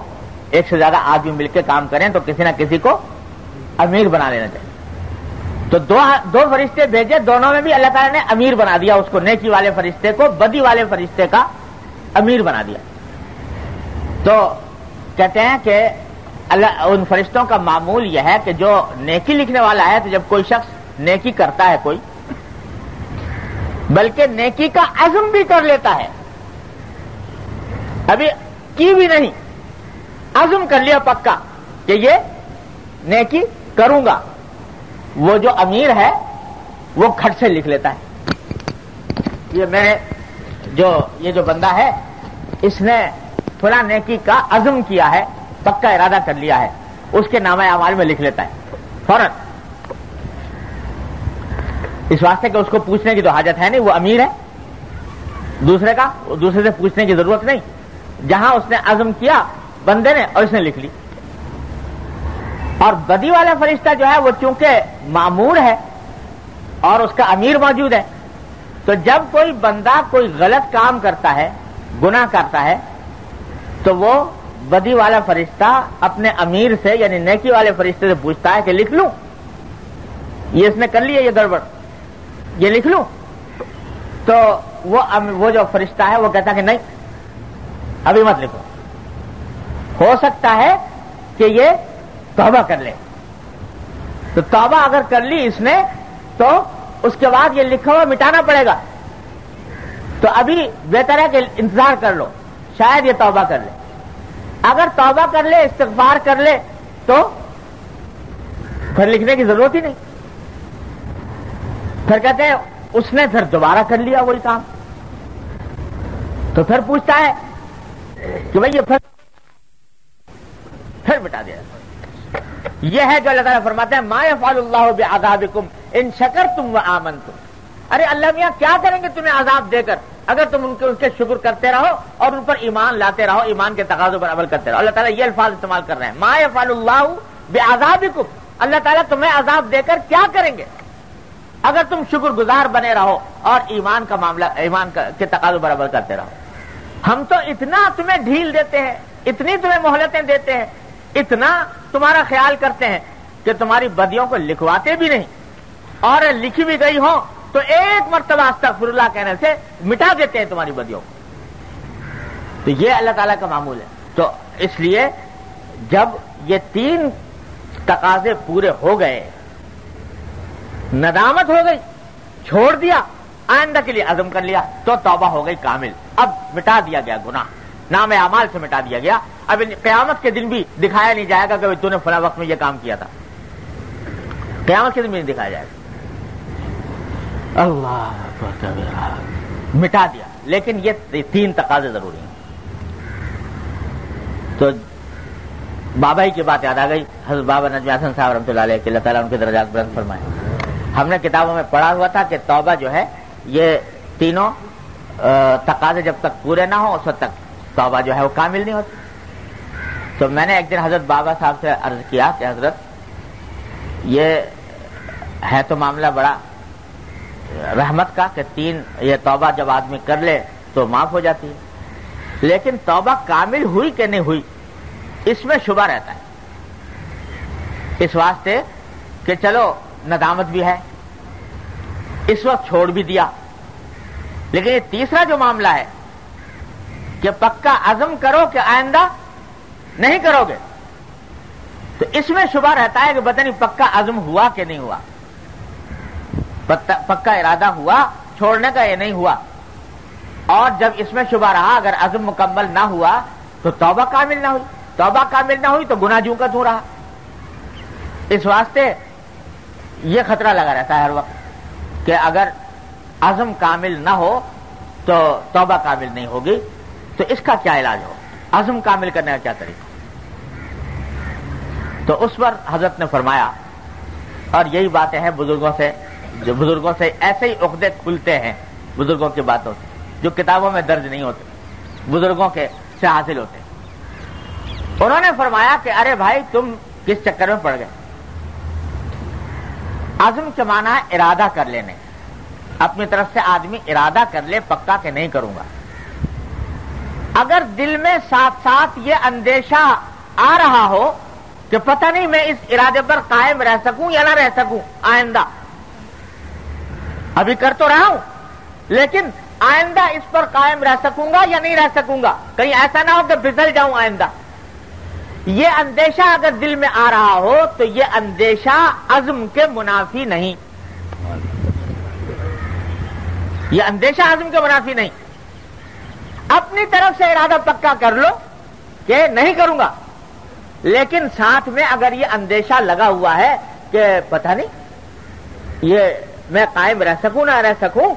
ایک سے زیادہ آدمی مل کے کام کریں تو کسی نہ کسی کو امیر بنا لینا چاہیے۔ تو دو فرشتے بھیجے، دونوں میں بھی اللہ تعالیٰ نے امیر بنا دیا اس کو، نیکی والے فرشتے کو بدی والے فرشتے کا امیر بنا دیا۔ تو کہتے ہیں کہ اللہ ان فرشتوں کا معمول یہ ہے کہ جو نیکی لکھنے والا ہے، تو جب کوئی شخص نیکی کرتا ہے کوئی، بلکہ نیکی کا عزم بھی کر لیتا ہے، ابھی کی بھی نہیں، عزم کر لیا پکا کہ یہ نیکی کروں گا، وہ جو امیر ہے وہ کھٹ سے لکھ لیتا ہے، یہ جو بندہ ہے اس نے فلاں نیکی کا عزم کیا ہے، پکا ارادہ کر لیا ہے، اس کے نامہ اعمال میں لکھ لیتا ہے فوراً، اس واسطے کہ اس کو پوچھنے کی تو حاجت ہے نہیں، وہ امیر ہے، دوسرے سے پوچھنے کی ضرورت نہیں، جہاں اس نے عزم کیا بندے نے اور اس نے لکھ لی۔ اور بدی والا فرشتہ جو ہے وہ چونکہ مامور ہے اور اس کا امیر موجود ہے، تو جب کوئی بندہ کوئی غلط کام کرتا ہے، گناہ کرتا ہے، تو وہ بدی والا فرشتہ اپنے امیر سے یعنی نیکی والے فرشتے سے پوچھتا ہے کہ لکھ لوں، یہ اس نے کر لیا، یہ گڑبڑ، یہ لکھ لوں؟ تو وہ جو فرشتہ ہے وہ کہتا ہے کہ نہیں، ابھی مت لکھو، ہو سکتا ہے کہ یہ توبہ کر لے۔ تو توبہ اگر کر لی اس نے تو اس کے بعد یہ لکھا ہوا مٹانا پڑے گا، تو ابھی بہتر ہے کہ انتظار کر لو، شاید یہ توبہ کر لے۔ اگر توبہ کر لے، استغفار کر لے، تو پھر لکھنے کی ضرورت ہی نہیں۔ پھر کہتے ہیں اس نے پھر دوبارہ کر لیا وہی کام، تو پھر پوچھتا ہے کہ بھئی یہ پھر مٹا دیا۔ یہ ہے جو اللہ تعالیٰ فرماتے ہیں ما یفعل اللہ بعذابکم ان شکرتم وآمنتم، ارے اللہ میاں کیا کریں گے تمہیں عذاب دے کر اگر تم ان کے شکر کرتے رہو اور ان پر ایمان لاتے رہو، ایمان کے تقاضوں پر عمل کرتے رہو۔ اللہ تعالیٰ یہ الفاظ استعمال کر رہے ہیں، ما یفعل اللہ بعذابکم، اللہ تعالیٰ تمہیں عذاب دے کر کیا کریں گے اگر تم شکر گزار بنے رہو اور ایمان کا معاملہ، ایمان کے تقاضوں پر عمل کرتے رہو۔ ہم تو اتنا تمہیں ڈھیل دیتے ہیں، اتنی تمہیں مہلتیں دیتے ہیں، اتنا تمہارا خیال کرتے ہیں کہ تمہاری بدیوں کو لکھواتے بھی نہیں، اور لکھی بھی گئی ہوں تو ایک مرتبہ استغفر اللہ کہنے سے مٹا دیتے ہیں تمہاری بدیوں کو۔ تو یہ اللہ تعالیٰ کا معمول ہے۔ تو اس لیے جب یہ تین تقاضے پورے ہو گئے، ندامت ہو گئی، چھوڑ دیا، آئندہ کے لیے عزم کر لیا، تو توبہ ہو گئی کامل، اب مٹا دیا گیا گناہ، نام اعمال سے مٹا دیا گیا۔ اب قیامت کے دن بھی دکھایا نہیں جائے گا کہ تو نے فلاں وقت میں یہ کام کیا تھا، قیامت کے دن بھی نہیں دکھایا جائے گا۔ اللہ مٹا دیا. لیکن یہ 3 تقاضے ضروری ہیں. تو بابا ہی کی بات یاد آ گئی. حضرت بابا نجم حسن صاحب رحمۃ اللہ علیہ کہ اللہ تعالیٰ ان کے درجات بلند فرمائے. ہم نے کتابوں میں پڑھا ہوا تھا کہ توبہ جو ہے یہ تینوں تقاضے جب تک پورے نہ ہوں اس وقت تک توبہ جو ہے وہ کامل نہیں ہوتی. تو میں نے ایک دن حضرت بابا صاحب سے عرض کیا کہ حضرت یہ ہے تو معاملہ بڑا رحمت کا کہ 3 یہ توبہ جب آدمی کر لے تو معاف ہو جاتی ہے، لیکن توبہ کامل ہوئی کہ نہیں ہوئی اس میں شبہ رہتا ہے. اس واسطے کہ چلو ندامت بھی ہے، اس وقت چھوڑ بھی دیا، لیکن یہ تیسرا جو معاملہ ہے کہ پکا عزم کرو کہ آئندہ نہیں کرو گے، تو اس میں شبہ رہتا ہے کہ پتہ نہیں پکا عزم ہوا کہ نہیں ہوا، پکا ارادہ ہوا چھوڑنے کا یہ نہیں ہوا. اور جب اس میں شبہ رہا اگر عزم مکمل نہ ہوا تو توبہ کامل نہ ہوئی، توبہ کامل نہ ہوئی تو گناہ جوں کا توں رہا. اس واسطے یہ خطرہ لگا رہتا ہے ہر وقت کہ اگر عزم کامل نہ ہو تو توبہ کامل نہیں ہوگی. تو اس کا کیا علاج ہو، عزم کامل کرنے کا کیا طریقہ؟ تو اس پر حضرت نے فرمایا، اور یہی باتیں ہیں بزرگوں سے، جو بزرگوں سے ایسے ہی عقدے کھلتے ہیں بزرگوں کی باتوں سے جو کتابوں میں درج نہیں ہوتے، بزرگوں کے سے حاصل ہوتے. انہوں نے فرمایا کہ ارے بھائی تم کس چکر میں پڑ گئے. عزم کے معنی ہے ارادہ کر لینے، اپنی طرف سے آدمی ارادہ کر لے پکا کہ نہیں کروں گا. اگر دل میں ساتھ ساتھ یہ اندیشہ آ رہا ہو کہ پتہ نہیں میں اس ارادے پر قائم رہ سکوں یا نہ رہ سکوں آئندہ، ابھی کر تو رہا ہوں لیکن آئندہ اس پر قائم رہ سکوں گا یا نہیں رہ سکوں گا، کہیں ایسا نہ ہو کہ پھسل جاؤں آئندہ، یہ اندیشہ اگر دل میں آ رہا ہو تو یہ اندیشہ عزم کے منافی نہیں، یہ اندیشہ عزم کے منافی نہیں. اپنی طرف سے ارادہ پکا کر لو کہ نہیں کروں گا، لیکن ساتھ میں اگر یہ اندیشہ لگا ہوا ہے کہ پتہ نہیں یہ میں قائم رہ سکوں نہ رہ سکوں،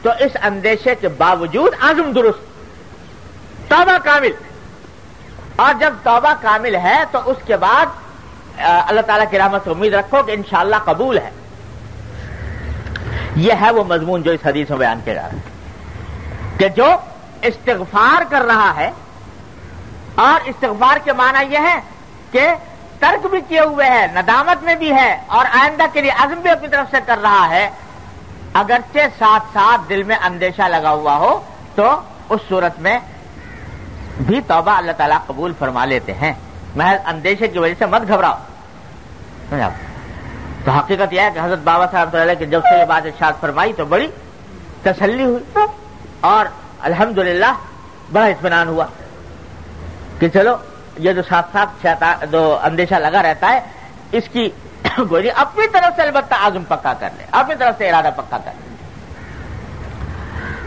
تو اس اندیشے کے باوجود عزم درست، توبہ کامل. اور جب توبہ کامل ہے تو اس کے بعد اللہ تعالیٰ کی رحمت سے امید رکھو کہ انشاءاللہ قبول ہے. یہ ہے وہ مضمون جو اس حدیث میں بیان کیا جا رہا ہے کہ جو استغفار کر رہا ہے، اور استغفار کے معنی یہ ہے کہ ترک بھی کیے ہوئے ہے، ندامت میں بھی ہے، اور آئندہ کے لیے عزم بھی اپنی طرف سے کر رہا ہے، اگرچہ ساتھ ساتھ دل میں اندیشہ لگا ہوا ہو تو اس صورت میں بھی توبہ اللہ تعالیٰ قبول فرما لیتے ہیں. محض اندیشے کی وجہ سے مت گھبراؤ. تو حقیقت یہ ہے کہ حضرت بابا صاحب علیہ کہ جب سے یہ بات ارشاد فرمائی تو بڑی تسلی ہوئی اور الحمدللہ بڑا اطمینان ہوا کہ چلو یہ جو ساتھ ساتھ جو اندیشہ لگا رہتا ہے اس کی گوئی اپنی طرف سے البتہ عزم پکا کر لے، اپنی طرف سے ارادہ پکا کر لے.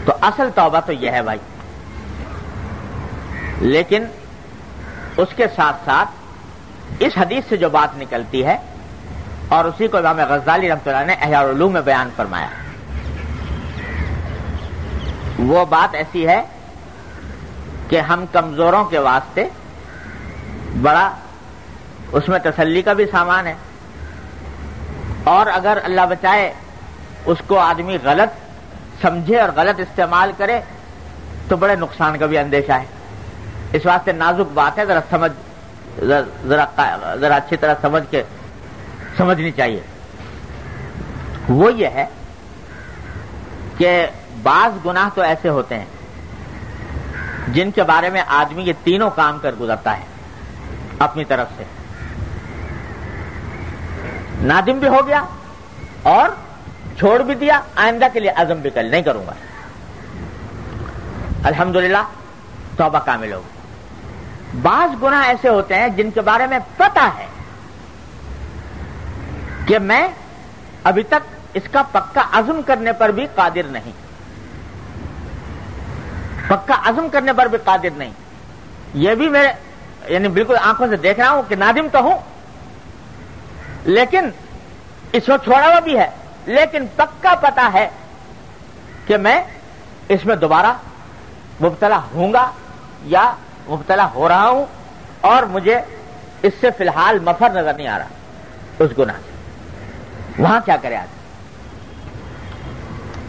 تو اصل توبہ تو یہ ہے بھائی. لیکن اس کے ساتھ ساتھ اس حدیث سے جو بات نکلتی ہے، اور اسی کو امام غزالی رحمۃ اللہ نے احیاء العلوم میں بیان فرمایا، وہ بات ایسی ہے کہ ہم کمزوروں کے واسطے بڑا اس میں تسلی کا بھی سامان ہے، اور اگر اللہ بچائے اس کو آدمی غلط سمجھے اور غلط استعمال کرے تو بڑے نقصان کا بھی اندیشہ ہے. اس واسطے نازک بات ہے، ذرا اچھی طرح سمجھ کے سمجھنی چاہیے. وہ یہ ہے کہ بعض گناہ تو ایسے ہوتے ہیں جن کے بارے میں آدمی یہ تینوں کام کر گزرتا ہے اپنی طرف سے، نادم بھی ہو گیا اور چھوڑ بھی دیا، آئندہ کے لیے عزم بھی کر نہیں کروں گا، الحمدللہ توبہ کامل ہوگی. بعض گناہ ایسے ہوتے ہیں جن کے بارے میں پتہ ہے کہ میں ابھی تک اس کا پکا عزم کرنے پر بھی قادر نہیں، پکا عزم کرنے پر بھی قادر نہیں. یہ بھی میں یعنی بالکل آنکھوں سے دیکھ رہا ہوں کہ نادم تو ہوں، لیکن اس کو چھوڑا ہوا بھی ہے، لیکن پکا پتہ ہے کہ میں اس میں دوبارہ مبتلا ہوں گا یا مبتلا ہو رہا ہوں اور مجھے اس سے فی الحال مفر نظر نہیں آ رہا اس گناہ سے، وہاں کیا کرے آدمی؟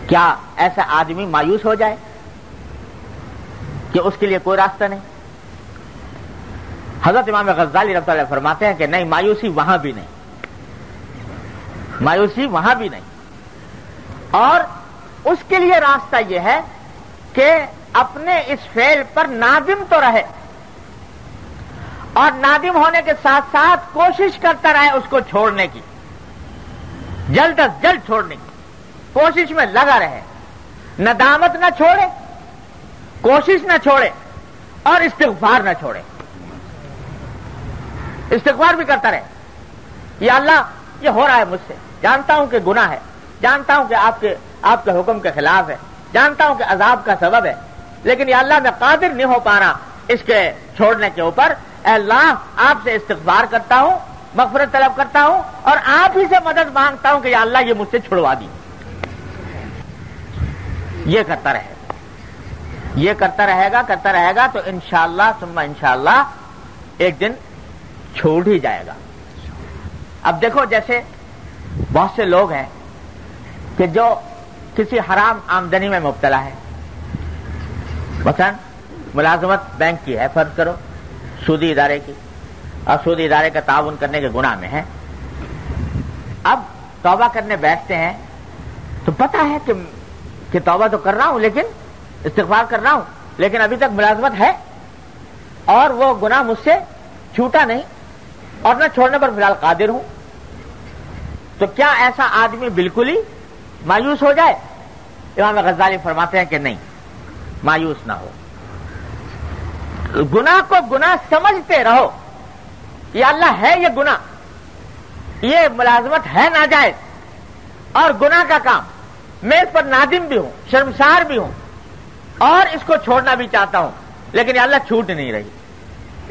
کیا ایسا آدمی مایوس ہو جائے کہ اس کے لیے کوئی راستہ نہیں؟ حضرت امام غزالی رحمۃ اللہ فرماتے ہیں کہ نہیں، مایوسی وہاں بھی نہیں، مایوسی وہاں بھی نہیں، اور اس کے لیے راستہ یہ ہے کہ اپنے اس فعل پر نادم تو رہے، اور نادم ہونے کے ساتھ ساتھ کوشش کرتا رہے اس کو چھوڑنے کی، جلد از جلد چھوڑنے کی کوشش میں لگا رہے، ندامت نہ چھوڑے، کوشش نہ چھوڑے، اور استغفار نہ چھوڑے، استغفار بھی کرتا رہے، یا اللہ یہ ہو رہا ہے مجھ سے، جانتا ہوں کہ گناہ ہے، جانتا ہوں کہ آپ کے حکم کے خلاف ہے، جانتا ہوں کہ عذاب کا سبب ہے، لیکن یا اللہ میں قادر نہیں ہو پا رہا اس کے چھوڑنے کے اوپر، اے اللہ آپ سے استغفار کرتا ہوں، مغفرت طلب کرتا ہوں، اور آپ ہی سے مدد مانگتا ہوں کہ یا اللہ یہ مجھ سے چھڑوا دی۔ یہ کرتا رہے گا، یہ کرتا رہے گا تو انشاءاللہ ثم انشاءاللہ ایک دن چھوڑ ہی جائے گا۔ اب دیکھو جیسے بہت سے لوگ ہیں کہ جو کسی حرام آمدنی میں مبتلا ہے، مثلا ملازمت بینک کی ہے فرض کرو، سودی ادارے کی، اور سودی ادارے کا تعاون کرنے کے گناہ میں ہے، اب توبہ کرنے بیٹھتے ہیں تو پتہ ہے کہ توبہ تو کر رہا ہوں، لیکن استغفار کر رہا ہوں، لیکن ابھی تک ملازمت ہے اور وہ گناہ مجھ سے چھوٹا نہیں اور نہ چھوڑنے پر فی الحال قادر ہوں، تو کیا ایسا آدمی بالکل ہی مایوس ہو جائے؟ امام غزالی فرماتے ہیں کہ نہیں، مایوس نہ ہو، گناہ کو گناہ سمجھتے رہو، یا اللہ ہے یہ گناہ، یہ ملازمت ہے ناجائز اور گناہ کا کام، میں اس پر نادم بھی ہوں، شرمسار بھی ہوں، اور اس کو چھوڑنا بھی چاہتا ہوں، لیکن یا اللہ چھوٹ نہیں رہی،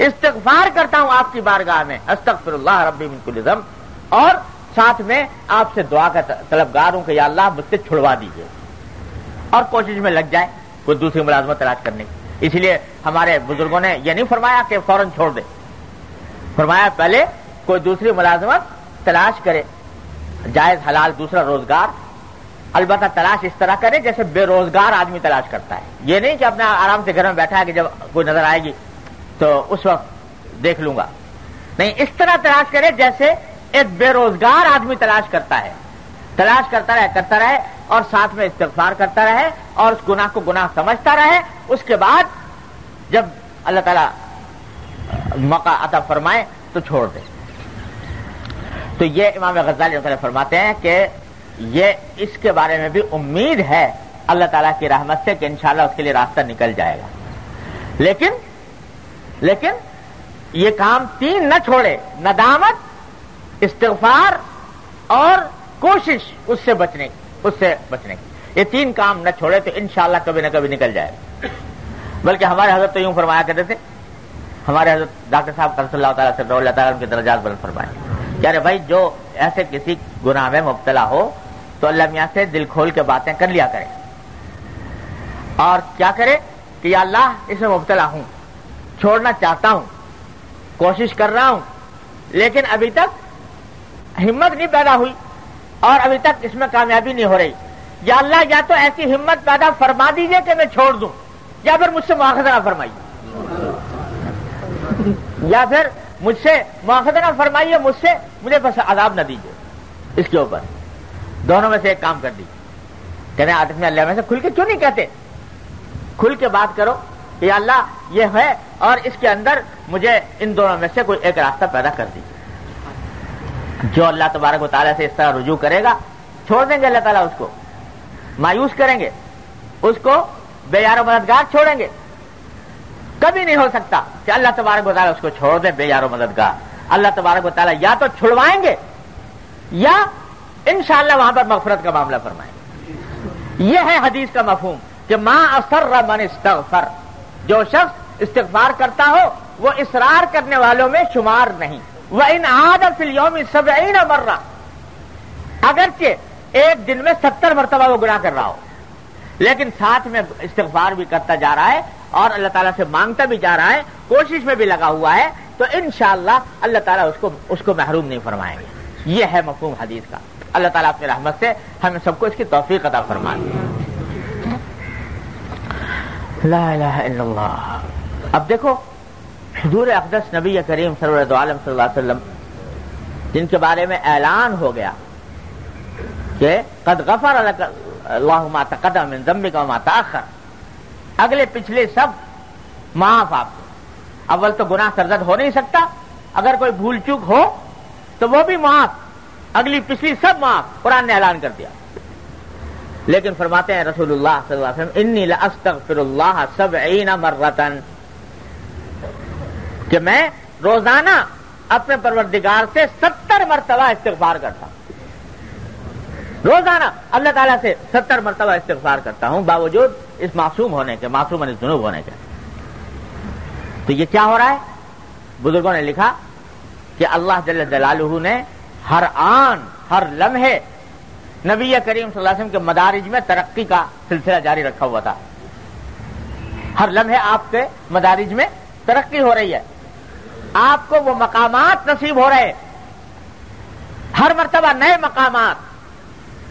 استغفار کرتا ہوں آپ کی بارگاہ میں، استغفر اللہ ربی من کل ذنب، اور ساتھ میں آپ سے دعا کا طلبگار ہوں کہ یا اللہ مجھ سے چھڑوا دیجیے، اور کوشش میں لگ جائے کوئی دوسری ملازمت تلاش کرنے کی۔ اسی لیے ہمارے بزرگوں نے یہ نہیں فرمایا کہ فوراً چھوڑ دے، فرمایا پہلے کوئی دوسری ملازمت تلاش کرے، جائز حلال دوسرا روزگار، البتہ تلاش اس طرح کرے جیسے بے روزگار آدمی تلاش کرتا ہے، یہ نہیں کہ اپنا آرام سے گھر میں بیٹھا ہے کہ جب کوئی نظر آئے گی تو اس وقت دیکھ لوں گا، نہیں، اس طرح تلاش کرے جیسے ایک بے روزگار آدمی تلاش کرتا ہے، تلاش کرتا رہے اور ساتھ میں استغفار کرتا رہے اور اس گناہ کو گناہ سمجھتا رہے، اس کے بعد جب اللہ تعالیٰ موقع عطا فرمائے تو چھوڑ دے۔ تو یہ امام غزالی رحمۃ اللہ فرماتے ہیں کہ یہ اس کے بارے میں بھی امید ہے اللہ تعالیٰ کی رحمت سے کہ انشاءاللہ اس کے لیے راستہ نکل جائے گا، لیکن یہ کام تین نہ چھوڑے، ندامت، استغفار اور کوشش اس سے بچنے کی، یہ تین کام نہ چھوڑے تو انشاءاللہ کبھی نہ کبھی نکل جائے گا۔ بلکہ ہمارے حضرت تو یوں فرمایا کرتے تھے، ہمارے حضرت ڈاکٹر صاحب قدس اللہ تعالیٰ سے اللہ تعالیٰ ان کے درجات بلند فرمائے، یعنی بھائی جو ایسے کسی گناہ میں مبتلا ہو تو اللہ میاں سے دل کھول کے باتیں کر لیا کرے، اور کیا کرے کہ یا اللہ اس میں مبتلا ہوں، چھوڑنا چاہتا ہوں، کوشش کر رہا ہوں، لیکن ابھی تک ہمت نہیں پیدا ہوئی اور ابھی تک اس میں کامیابی نہیں ہو رہی، یا اللہ یا تو ایسی ہمت پیدا فرما دیجئے کہ میں چھوڑ دوں، یا پھر مجھ سے مواخذہ نہ فرمائیے، یا پھر مجھ سے مواخذہ نہ فرمائیے، مجھے بس عذاب نہ دیجیے اس کے اوپر، دونوں میں سے ایک کام کر دیجیے۔ کہنے عاطف میں اللہ میں سے کھل کے کیوں نہیں کہتے؟ کھل کے بات کرو کہ یا اللہ یہ ہے اور اس کے اندر مجھے ان دونوں میں سے کوئی ایک راستہ پیدا کر دیجیے۔ جو اللہ تبارک و تعالیٰ سے اس طرح رجوع کرے گا چھوڑ دیں گے اللہ تعالیٰ اس کو، مایوس کریں گے اس کو، بے یار و مددگار چھوڑیں گے، کبھی نہیں ہو سکتا کہ اللہ تبارک و تعالیٰ اس کو چھوڑ دے بے یار و مددگار۔ اللہ تبارک و تعالیٰ یا تو چھڑوائیں گے یا انشاءاللہ وہاں پر مغفرت کا معاملہ فرمائیں گے۔ یہ ہے حدیث کا مفہوم کہ ما اصر من استغفر، جو شخص استغفار کرتا ہو وہ اصرار کرنے والوں میں شمار نہیں۔ وَإِنْ عَادَ فِي الْيَوْمِ 70 مرہ، اگرچہ ایک دن میں 70 مرتبہ وہ گناہ کر رہا ہو، لیکن ساتھ میں استغفار بھی کرتا جا رہا ہے اور اللہ تعالیٰ سے مانگتا بھی جا رہا ہے, کوشش میں بھی لگا ہوا ہے, تو انشاءاللہ اللہ تعالیٰ اس کو محروم نہیں فرمائیں گے. یہ ہے مفہوم حدیث کا. اللہ تعالیٰ اپنی رحمت سے ہمیں سب کو اس کی توفیق عطا فرمائے. لا الہ الا اللہ. اب دیکھو حضور اقدس نبی کریم سرور عالم صلی اللہ علیہ وسلم جن کے بارے میں اعلان ہو گیا کہ قد غفر لک اللہ ما تقدم من ذنبک وما تأخر, اگلے پچھلے سب معاف آپ کو. اول تو گناہ سرزد ہو نہیں سکتا, اگر کوئی بھول چوک ہو تو وہ بھی معاف, اگلی پچھلی سب معاف, قرآن نے اعلان کر دیا. لیکن فرماتے ہیں رسول اللہ صلی اللہ علیہ وسلم انی لاستغفر اللہ 70 مرۃ, کہ میں روزانہ اپنے پروردگار سے 70 مرتبہ استغفار کرتا ہوں. روزانہ اللہ تعالیٰ سے 70 مرتبہ استغفار کرتا ہوں, باوجود اس معصوم ہونے کے, معصوم عن الذنوب ہونے کے. تو یہ کیا ہو رہا ہے؟ بزرگوں نے لکھا کہ اللہ جل جلالہ نے ہر آن ہر لمحے نبی کریم صلی اللہ علیہ وسلم کے مدارج میں ترقی کا سلسلہ جاری رکھا ہوا تھا. ہر لمحے آپ کے مدارج میں ترقی ہو رہی ہے, آپ کو وہ مقامات نصیب ہو رہے, ہر مرتبہ نئے مقامات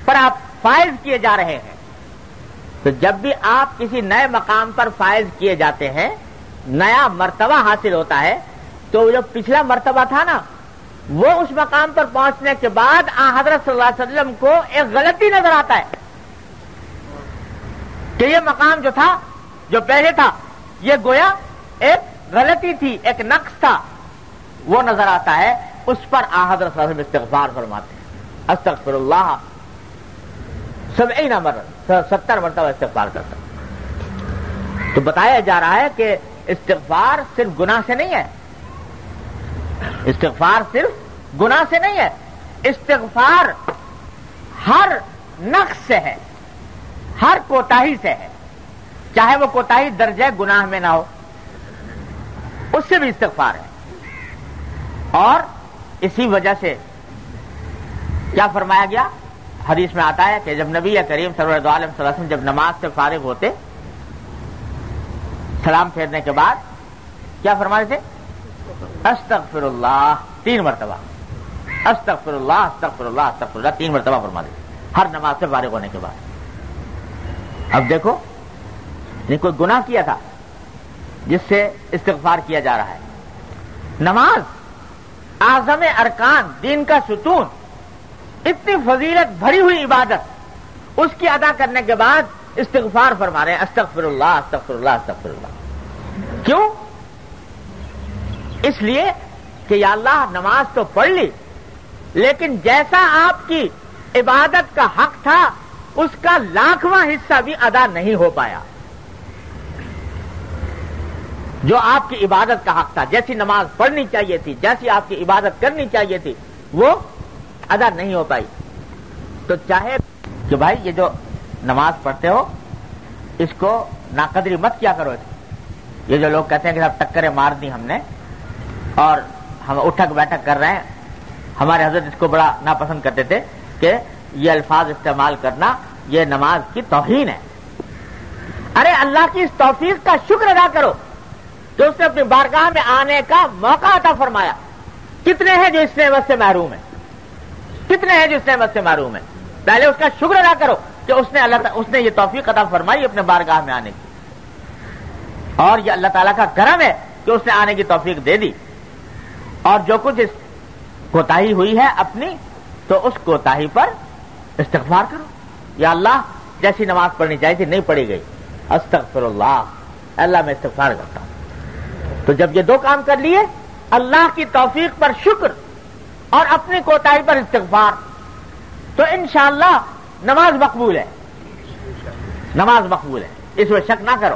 پر آپ فائز کیے جا رہے ہیں. تو جب بھی آپ کسی نئے مقام پر فائز کیے جاتے ہیں, نیا مرتبہ حاصل ہوتا ہے, تو جو پچھلا مرتبہ تھا نا, وہ اس مقام پر پہنچنے کے بعد حضرت صلی اللہ علیہ وسلم کو ایک غلطی نظر آتا ہے کہ یہ مقام جو تھا, جو پہلے تھا, یہ گویا ایک غلطی تھی, ایک نقص تھا, وہ نظر آتا ہے. اس پر حضرت صلی اللہ علیہ وسلم استغفار فرماتے ہیں, استغفر اللہ 70 مرۃ, 70 مرتبہ استغفار کرتا. تو بتایا جا رہا ہے کہ استغفار صرف گناہ سے نہیں ہے, استغفار صرف گناہ سے نہیں ہے, استغفار ہر نقص سے ہے, ہر کوتاہی سے ہے, چاہے وہ کوتاہی درجہ گناہ میں نہ ہو, اس سے بھی استغفار ہے. اور اسی وجہ سے کیا فرمایا گیا, حدیث میں آتا ہے کہ جب نبی کریم سرور عالم صلی اللہ علیہ وسلم جب نماز سے فارغ ہوتے, سلام پھیرنے کے بعد کیا فرماتے تھے؟ استغفر اللہ 3 مرتبہ, استغفر اللہ استغفر اللہ استغفر اللہ 3 مرتبہ فرماتے تھے ہر نماز سے فارغ ہونے کے بعد. اب دیکھو, یہ کوئی گناہ کیا تھا جس سے استغفار کیا جا رہا ہے. نماز اعظم ارکان, دین کا ستون, اتنی فضیلت بھری ہوئی عبادت, اس کی ادا کرنے کے بعد استغفار فرما رہے ہیں, استغفر اللہ استغفر اللہ استغفر اللہ. کیوں؟ اس لیے کہ یا اللہ نماز تو پڑھ لی, لیکن جیسا آپ کی عبادت کا حق تھا اس کا 1,00,000واں حصہ بھی ادا نہیں ہو پایا. جو آپ کی عبادت کا حق تھا, جیسی نماز پڑھنی چاہیے تھی, جیسی آپ کی عبادت کرنی چاہیے تھی, وہ ادا نہیں ہو پائی. تو چاہے کہ بھائی یہ جو نماز پڑھتے ہو اس کو ناقدری مت کیا کرو. یہ جو لوگ کہتے ہیں کہ صاحب ٹکریں مار دی ہم نے اور ہم اٹھک بیٹھک کر رہے ہیں, ہمارے حضرت اس کو بڑا ناپسند کرتے تھے کہ یہ الفاظ استعمال کرنا یہ نماز کی توہین ہے. ارے اللہ کی اس توفیق کا شکر ادا کرو کہ اس نے اپنی بارگاہ میں آنے کا موقع عطا فرمایا. کتنے ہیں جو اس نعمت سے محروم ہیں, کتنے ہیں جو اس نعمت سے محروم ہیں. پہلے اس کا شکر ادا کرو کہ اس نے یہ توفیق عطا فرمائی اپنے بارگاہ میں آنے کی, اور یہ اللہ تعالیٰ کا کرم ہے کہ اس نے آنے کی توفیق دے دی. اور جو کچھ اس کوتاہی ہوئی ہے اپنی, تو اس کوتاہی پر استغفار کرو. یا اللہ جیسی نماز پڑھنی چاہیے تھی نہیں پڑھی گئی, استغفر اللہ, اللہ میں استغفار کرتا ہوں. تو جب یہ 2 کام کر لیے, اللہ کی توفیق پر شکر اور اپنی کوتاہی پر استغفار, تو انشاءاللہ نماز مقبول ہے, نماز مقبول ہے, اس میں شک نہ کرو,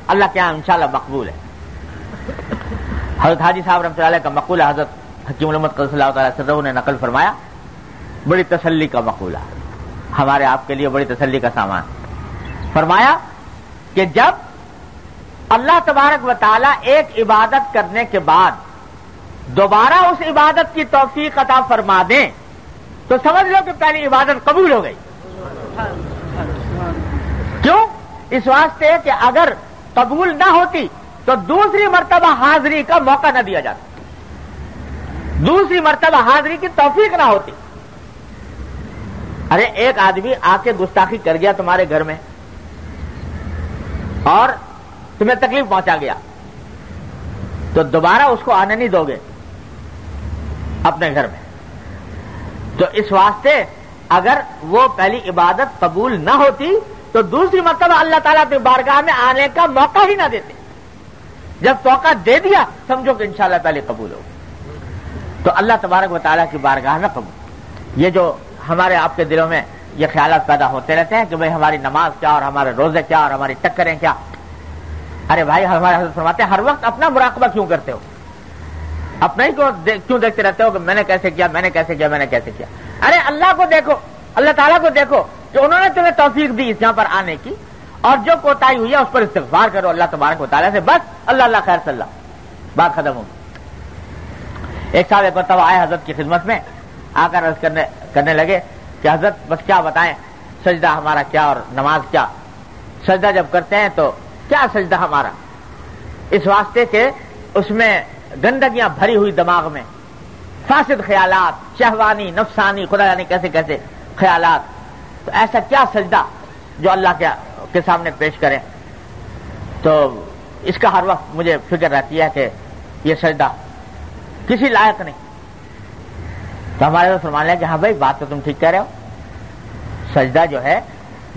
اللہ کے یہاں انشاءاللہ مقبول ہے. حضرت حاجی صاحب رحمۃ اللہ علیہ کا مقولہ حضرت حکیم الامت قدس اللہ تعالی سرہ نے نقل فرمایا, بڑی تسلی کا مقولہ, ہمارے آپ کے لیے بڑی تسلی کا سامان. فرمایا کہ جب اللہ تبارک و تعالی ایک عبادت کرنے کے بعد دوبارہ اس عبادت کی توفیق عطا فرما دیں تو سمجھ لو کہ پہلی عبادت قبول ہو گئی. کیوں؟ اس واسطے کہ اگر قبول نہ ہوتی تو دوسری مرتبہ حاضری کا موقع نہ دیا جاتا، دوسری مرتبہ حاضری کی توفیق نہ ہوتی۔ ارے ایک آدمی آ کے گستاخی کر گیا تمہارے گھر میں اور تمہیں تکلیف پہنچا گیا، تو دوبارہ اس کو آنے نہیں دو گے اپنے گھر میں۔ تو اس واسطے اگر وہ پہلی عبادت قبول نہ ہوتی تو دوسری مرتبہ اللہ تعالیٰ کی بارگاہ میں آنے کا موقع ہی نہ دیتے۔ جب موقع دے دیا سمجھو کہ انشاءاللہ پہلے قبول ہو۔ تو اللہ تبارک و تعالیٰ کی بارگاہ میں قبول۔ یہ جو ہمارے آپ کے دلوں میں یہ خیالات پیدا ہوتے رہتے ہیں کہ بھئی ہماری نماز کیا اور ہمارے روزے کیا اور ہماری ٹکریں کیا۔ ارے بھائی ہمارے حضرت فرماتے ہیں ہر وقت اپنا مراقبہ کیوں کرتے ہو؟ اپنا ہی کیوں دیکھتے رہتے ہو کہ میں نے کیسے کیا، میں نے کیسے کیا، میں نے کیسے کیا؟ ارے اللہ کو دیکھو، اللہ تعالیٰ کو دیکھو کہ انہوں نے تمہیں توفیق دی اس یہاں پر آنے کی، اور جو کوتاہی ہوئی ہے اس پر استغفار کرو اللہ تبارک و تعالیٰ سے، بس اللہ اللہ خیر صلی اللہ، بات ختم ہوگی۔ ایک صاحب ایک مرتبہ آئے حضرت کی خدمت میں، آ کر عرض کرنے لگے کہ حضرت بس کیا بتائیں سجدہ ہمارا کیا اور نماز کیا؟ سجدہ جب کرتے ہیں تو کیا سجدہ ہمارا؟ اس واسطے کہ اس میں گندگیاں بھری ہوئی دماغ میں، فاسد خیالات، شہوانی، نفسانی، خدا جانے کیسے کیسے خیالات، تو ایسا کیا سجدہ جو اللہ کے سامنے پیش کریں؟ تو اس کا ہر وقت مجھے فکر رہتی ہے کہ یہ سجدہ کسی لائق نہیں۔ تو ہمارے تو فرمان ہے کہ ہاں بھائی بات تو تم ٹھیک کہہ رہے ہو، سجدہ جو ہے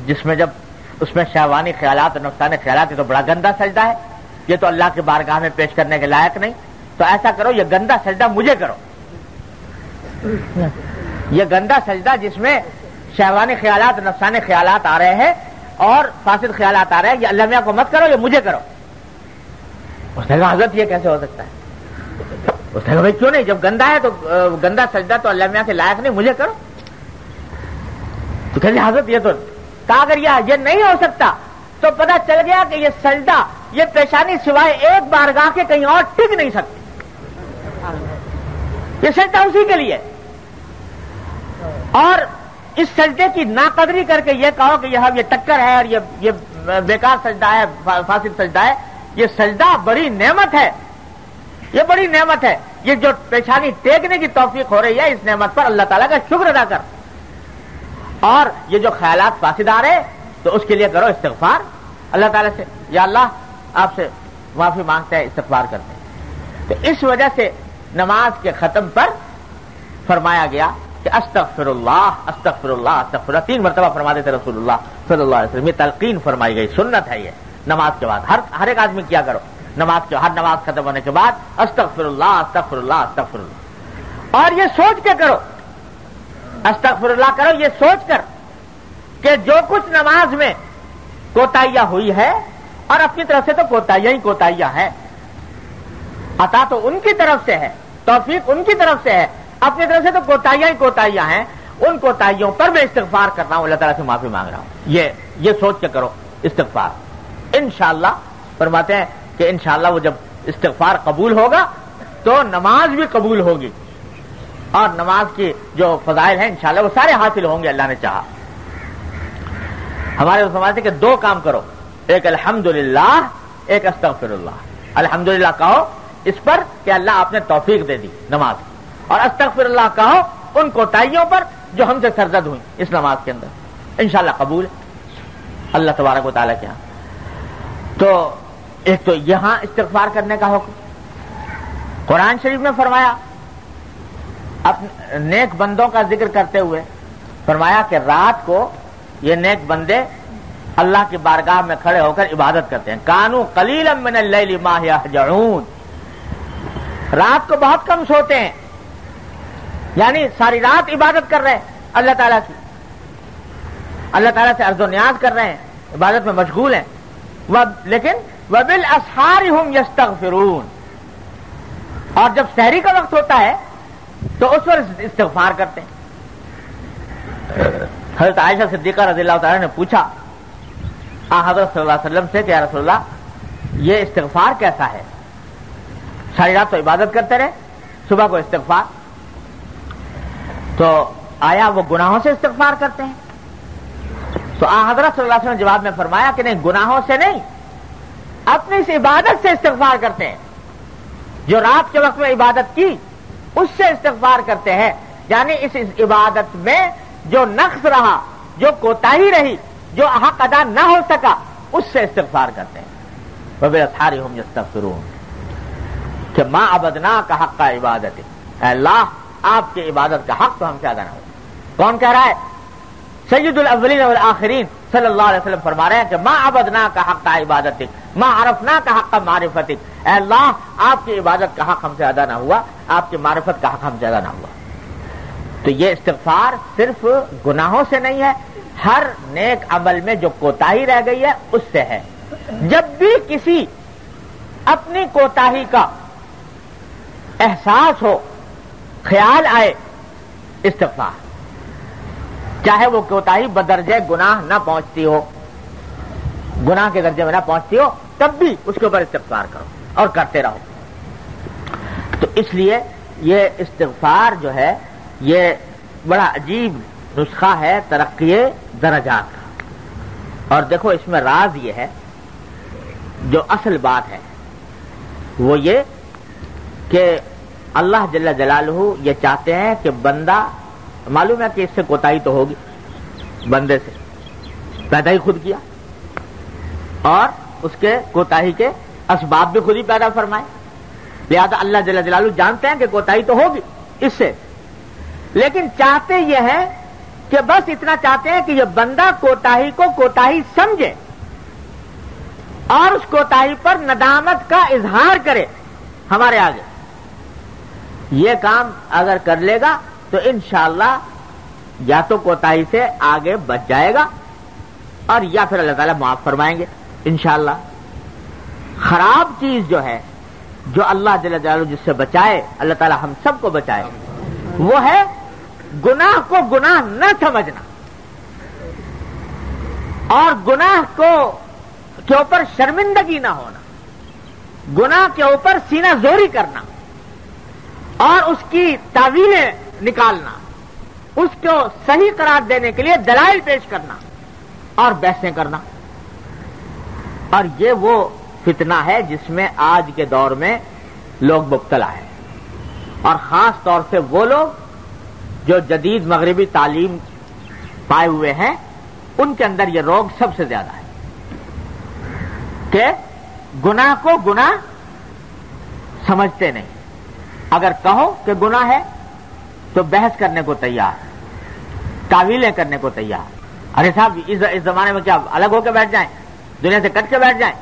جس میں جب اس میں شہوانی خیالات اور نفسانی خیالات، یہ تو بڑا گندا سجدہ ہے، یہ تو اللہ کے بارگاہ میں پیش کرنے کے لائق نہیں۔ تو ایسا کرو یہ گندا سجدہ مجھے کرو، یہ گندا سجدہ جس میں شہوانی خیالات نفسانی خیالات آ رہے ہیں اور فاسد خیالات آ رہے ہیں، یہ اللہ میاں کو مت کرو، یہ مجھے کرو۔ اس نے کہا حضرت یہ کیسے ہو سکتا ہے؟ اس نے کہا بھائی کیوں نہیں، جب گندا ہے تو گندا سجدہ تو اللہ میاں کے لائق نہیں، مجھے کرو۔ تو کہتے حضرت یہ تو کہا اگر یہ نہیں ہو سکتا تو پتہ چل گیا کہ یہ سجدہ، یہ پیشانی سوائے ایک بارگاہ کے کہیں اور ٹک نہیں سکتی، یہ سجدہ اسی کے لیے۔ اور اس سجدے کی ناقدری کر کے یہ کہو کہ یہ ٹکر ہے اور یہ بیکار سجدہ ہے، فاسد سجدہ ہے، یہ سجدہ بڑی نعمت ہے، یہ بڑی نعمت ہے۔ یہ جو پیشانی ٹیکنے کی توفیق ہو رہی ہے اس نعمت پر اللہ تعالیٰ کا شکر ادا کر، اور یہ جو خیالات فاسد آ رہے تو اس کے لیے کرو استغفار اللہ تعالیٰ سے، یا اللہ آپ سے معافی مانگتے ہیں، استغفار کرتے ہیں۔ تو اس وجہ سے نماز کے ختم پر فرمایا گیا کہ استغفر اللہ استغفر اللہ استغفر اللہ، 3 مرتبہ فرما دیتے رسول اللہ صلی اللہ علیہ وسلم۔ یہ تلقین فرمائی گئی، سنت ہے یہ نماز کے بعد، ہر ایک آدمی کیا کرو نماز کے، ہر نماز ختم ہونے کے بعد استغفر اللہ استغفر اللہ استغفر اللہ، اور یہ سوچ کے کرو، استغفر اللہ کرو یہ سوچ کر کہ جو کچھ نماز میں کوتاہیاں ہوئی ہے، اور اپنی طرف سے تو کوتاہیاں ہی کوتاہیاں ہیں، عطا تو ان کی طرف سے ہے، توفیق ان کی طرف سے ہے، اپنی طرف سے تو کوتاہیاں ہی کوتاہیاں ہیں، ان کوتاہیوں پر میں استغفار کر رہا ہوں، اللہ تعالیٰ سے معافی مانگ رہا ہوں، یہ سوچ کے کرو استغفار۔ انشاءاللہ فرماتے ہیں کہ انشاءاللہ وہ جب استغفار قبول ہوگا تو نماز بھی قبول ہوگی، اور نماز کی جو فضائل ہیں انشاءاللہ وہ سارے حاصل ہوں گے اللہ نے چاہا۔ ہمارے فرماتے ہیں کہ 2 کام کرو، ایک الحمدللہ، ایک استغفر اللہ۔ الحمدللہ کہو اس پر کہ اللہ آپ نے توفیق دے دی نماز، اور استغفر اللہ کہو ان کوتاہیوں پر جو ہم سے سرزد ہوئی اس نماز کے اندر، انشاءاللہ قبول ہے اللہ تبارک و تعالیٰ کے ہاں۔ تو ایک تو یہاں استغفار کرنے کا حکم قرآن شریف میں فرمایا، نیک بندوں کا ذکر کرتے ہوئے فرمایا کہ رات کو یہ نیک بندے اللہ کی بارگاہ میں کھڑے ہو کر عبادت کرتے ہیں، کانوا قلیلا من اللیل ما یہجعون، رات کو بہت کم سوتے ہیں، یعنی ساری رات عبادت کر رہے ہیں اللہ تعالیٰ کی، اللہ تعالیٰ سے عرض و نیاز کر رہے ہیں، عبادت میں مشغول ہیں، لیکن وبالاسحار هم یستغفرون، اور جب سحری کا وقت ہوتا ہے تو اس پر استغفار کرتے ہیں۔ حضرت عائشہ صدیقہ رضی اللہ تعالیٰ نے پوچھا حضرت صلی اللہ علیہ وسلم سے کہ یا رسول اللہ یہ استغفار کیسا ہے؟ ساری رات تو عبادت کرتے رہے، صبح کو استغفار، تو آیا وہ گناہوں سے استغفار کرتے ہیں؟ تو حضرت صلی اللہ علیہ وسلم نے جواب میں فرمایا کہ نہیں، گناہوں سے نہیں، اپنی اس عبادت سے استغفار کرتے ہیں. جو رات کے وقت میں عبادت کی اس سے استغفار کرتے ہیں، یعنی اس عبادت میں جو نقص رہا، جو کوتاہی رہی، جو حق ادا نہ ہو سکا، اس سے استغفار کرتے ہیں. وَبِالْأَسْحَارِ هُمْ يَسْتَغْفِرُونَ کہ مَا عَبَدْنَاكَ حَقَّ عِبَادَتِكَ، اے اللہ آپ کی عبادت کا حق تو ہم سے ادا نہ ہو. کون کہہ رہا ہے؟ سید الاولین والآخرین صلی اللہ علیہ وسلم فرما رہے ہیں کہ ما عبدناک حق عبادتک ما عرفناک حق معرفتک، اے اللہ آپ کی عبادت کا حق ہم سے ادا نہ ہوا، آپ کی معرفت کا حق ہم سے ادا نہ ہوا. تو یہ استغفار صرف گناہوں سے نہیں ہے، ہر نیک عمل میں جو کوتاہی رہ گئی ہے اس سے ہے. جب بھی کسی اپنی کوتاہی کا احساس ہو، خیال آئے، استغفار، چاہے وہ کوتاہی بدرجہ گناہ نہ پہنچتی ہو، گناہ کے درجے میں نہ پہنچتی ہو، تب بھی اس کے اوپر استغفار کرو اور کرتے رہو. تو اس لیے یہ استغفار جو ہے یہ بڑا عجیب نسخہ ہے ترقی درجات کا. اور دیکھو اس میں راز یہ ہے، جو اصل بات ہے وہ یہ کہ اللہ جل جلالہ یہ چاہتے ہیں کہ بندہ، معلوم ہے کہ اس سے کوتاہی تو ہوگی، بندے سے پیدا ہی خود کیا اور اس کے کوتاہی کے اسباب بھی خود ہی پیدا فرمائے، لہذا اللہ جل جلالہ جانتے ہیں کہ کوتاہی تو ہوگی اس سے، لیکن چاہتے یہ ہیں کہ بس اتنا چاہتے ہیں کہ یہ بندہ کوتاہی کو کوتاہی سمجھے اور اس کوتاہی پر ندامت کا اظہار کرے ہمارے آگے. یہ کام اگر کر لے گا تو انشاءاللہ یا تو کوتاہی سے آگے بچ جائے گا اور یا پھر اللہ تعالیٰ معاف فرمائیں گے انشاءاللہ. خراب چیز جو ہے، جو اللہ جل جلالہ جس سے بچائے، اللہ تعالیٰ ہم سب کو بچائے، وہ ہے گناہ کو گناہ نہ سمجھنا اور گناہ کے اوپر شرمندگی نہ ہونا، گناہ کے اوپر سینہ زوری کرنا اور اس کی تعویلیں نکالنا، اس کو صحیح قرار دینے کے لیے دلائل پیش کرنا اور بحثیں کرنا. اور یہ وہ فتنہ ہے جس میں آج کے دور میں لوگ مبتلا ہیں، اور خاص طور سے وہ لوگ جو جدید مغربی تعلیم پائے ہوئے ہیں، ان کے اندر یہ روگ سب سے زیادہ ہے کہ گناہ کو گناہ سمجھتے نہیں. اگر کہو کہ گناہ ہے تو بحث کرنے کو تیار، تعویلیں کرنے کو تیار. ارے صاحب اس زمانے میں کیا الگ ہو کے بیٹھ جائیں، دنیا سے کٹ کے بیٹھ جائیں؟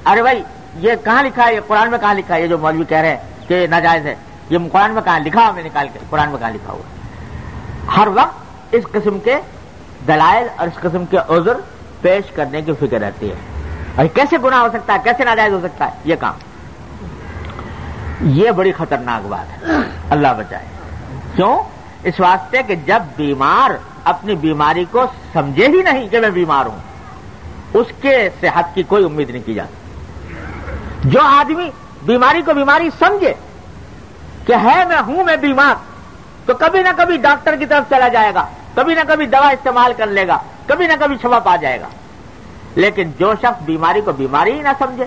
ارے بھائی یہ کہاں لکھا ہے، یہ قرآن میں کہاں لکھا ہے؟ یہ جو مولوی کہہ رہے ہیں کہ ناجائز ہے، یہ قرآن میں کہاں لکھا ہوا؟ میں نکال کے قرآن میں کہاں لکھا ہوا؟ ہر وقت اس قسم کے دلائل اور اس قسم کے عذر پیش کرنے کی فکر رہتی ہے. اور کیسے گناہ ہو سکتا ہے، کیسے ناجائز ہو سکتا ہے یہ کام؟ یہ بڑی خطرناک بات ہے، اللہ بچائے. کیوں؟ اس واسطے کہ جب بیمار اپنی بیماری کو سمجھے ہی نہیں کہ میں بیمار ہوں، اس کے صحت کی کوئی امید نہیں کی جاتی. جو آدمی بیماری کو بیماری سمجھے کہ ہے میں بیمار، تو کبھی نہ کبھی ڈاکٹر کی طرف چلا جائے گا، کبھی نہ کبھی دوا استعمال کر لے گا، کبھی نہ کبھی شفا پا جائے گا. لیکن جو شخص بیماری کو بیماری ہی نہ سمجھے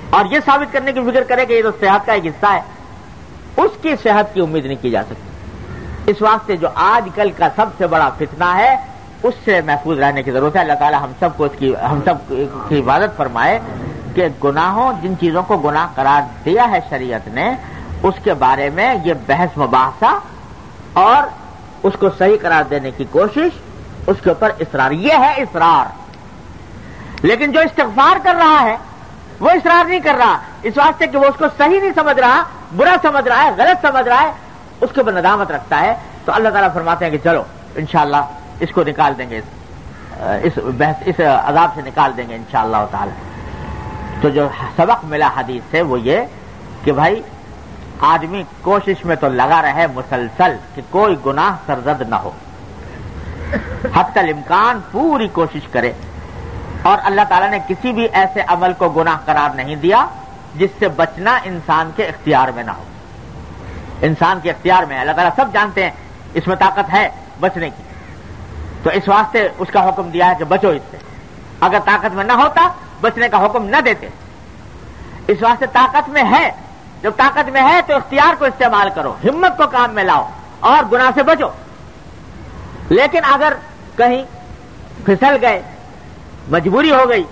اور یہ ثابت کرنے کی فکر کرے کہ یہ تو صحت کا ایک حصہ ہے، اس کی صحت کی امید نہیں کی جا سکتی. اس واسطے جو آج کل کا سب سے بڑا فتنہ ہے، اس سے محفوظ رہنے کی ضرورت ہے. اللہ تعالی ہم سب کی حفاظت فرمائے کہ گناہوں، جن چیزوں کو گناہ قرار دیا ہے شریعت نے، اس کے بارے میں یہ بحث مباحثہ اور اس کو صحیح قرار دینے کی کوشش، اس کے اوپر اصرار، یہ ہے اصرار. لیکن جو استغفار کر رہا ہے وہ اصرار نہیں کر رہا، اس واسطے کہ وہ اس کو صحیح نہیں سمجھ رہا، برا سمجھ رہا ہے، غلط سمجھ رہا ہے، اس کے اوپر ندامت رکھتا ہے. تو اللہ تعالیٰ فرماتے ہیں کہ چلو انشاءاللہ اس کو نکال دیں گے، اس عذاب سے نکال دیں گے انشاءاللہ تعالی. تو جو سبق ملا حدیث سے وہ یہ کہ بھائی آدمی کوشش میں تو لگا رہے مسلسل کہ کوئی گناہ سرزد نہ ہو، حتی الامکان پوری کوشش کرے. اور اللہ تعالیٰ نے کسی بھی ایسے عمل کو گناہ قرار نہیں دیا جس سے بچنا انسان کے اختیار میں نہ ہو. انسان کے اختیار میں اللہ تعالیٰ سب جانتے ہیں اس میں طاقت ہے بچنے کی، تو اس واسطے اس کا حکم دیا ہے کہ بچو اس سے. اگر طاقت میں نہ ہوتا بچنے کا حکم نہ دیتے. اس واسطے طاقت میں ہے. جب طاقت میں ہے تو اختیار کو استعمال کرو, ہمت کو کام میں لاؤ اور گناہ سے بچو. لیکن اگر کہیں پھسل گئے, مجبوری ہو گئی,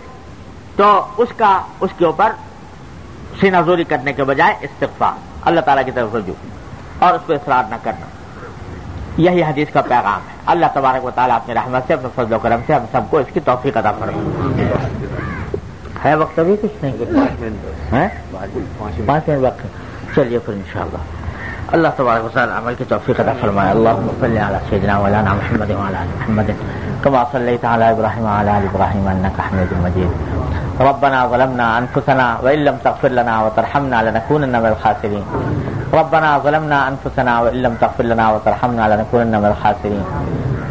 تو اس کے اوپر سینہ زوری کرنے کے بجائے استغفار, اللہ تعالیٰ کی طرف رجوع اور اس پہ اصرار نہ کرنا. یہی حدیث کا پیغام ہے. اللہ تبارک و تعالیٰ اپنی رحمت سے, اپنے فضل و کرم سے ہم سب کو اس کی توفیق عطا فرمائے. ہے وقت ابھی کچھ نہیں, 5 منٹ وقت. چلیے پھر انشاءاللہ اللہ تبارک و تعالیٰ عمل کی توفیق عطا فرمائے. اللهم صل علی سیدنا مولانا محمد وعلى آل محمد كما صليت على ابراہیم وعلى آل ابراہیم انك حمید مجید. ربنا ظلمنا انفسنا وان لم تغفر لنا وترحمنا لنكونن من الخاسرين. ربنا ظلمنا انفسنا وان لم تغفر لنا وترحمنا لنكونن من الخاسرين.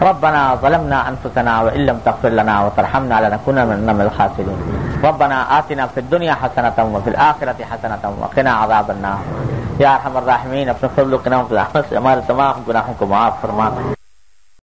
ربنا ظلمنا انفسنا وان لم تغفر لنا وترحمنا لنكونن من الخاسرين. ربنا آتنا في الدنيا حسنة وفي الآخرة حسنة وقنا عذاب النار. یا ارحم الراحمین, اپنے فضل و کرم سے ہمارے تمام گناہوں کو معاف فرما.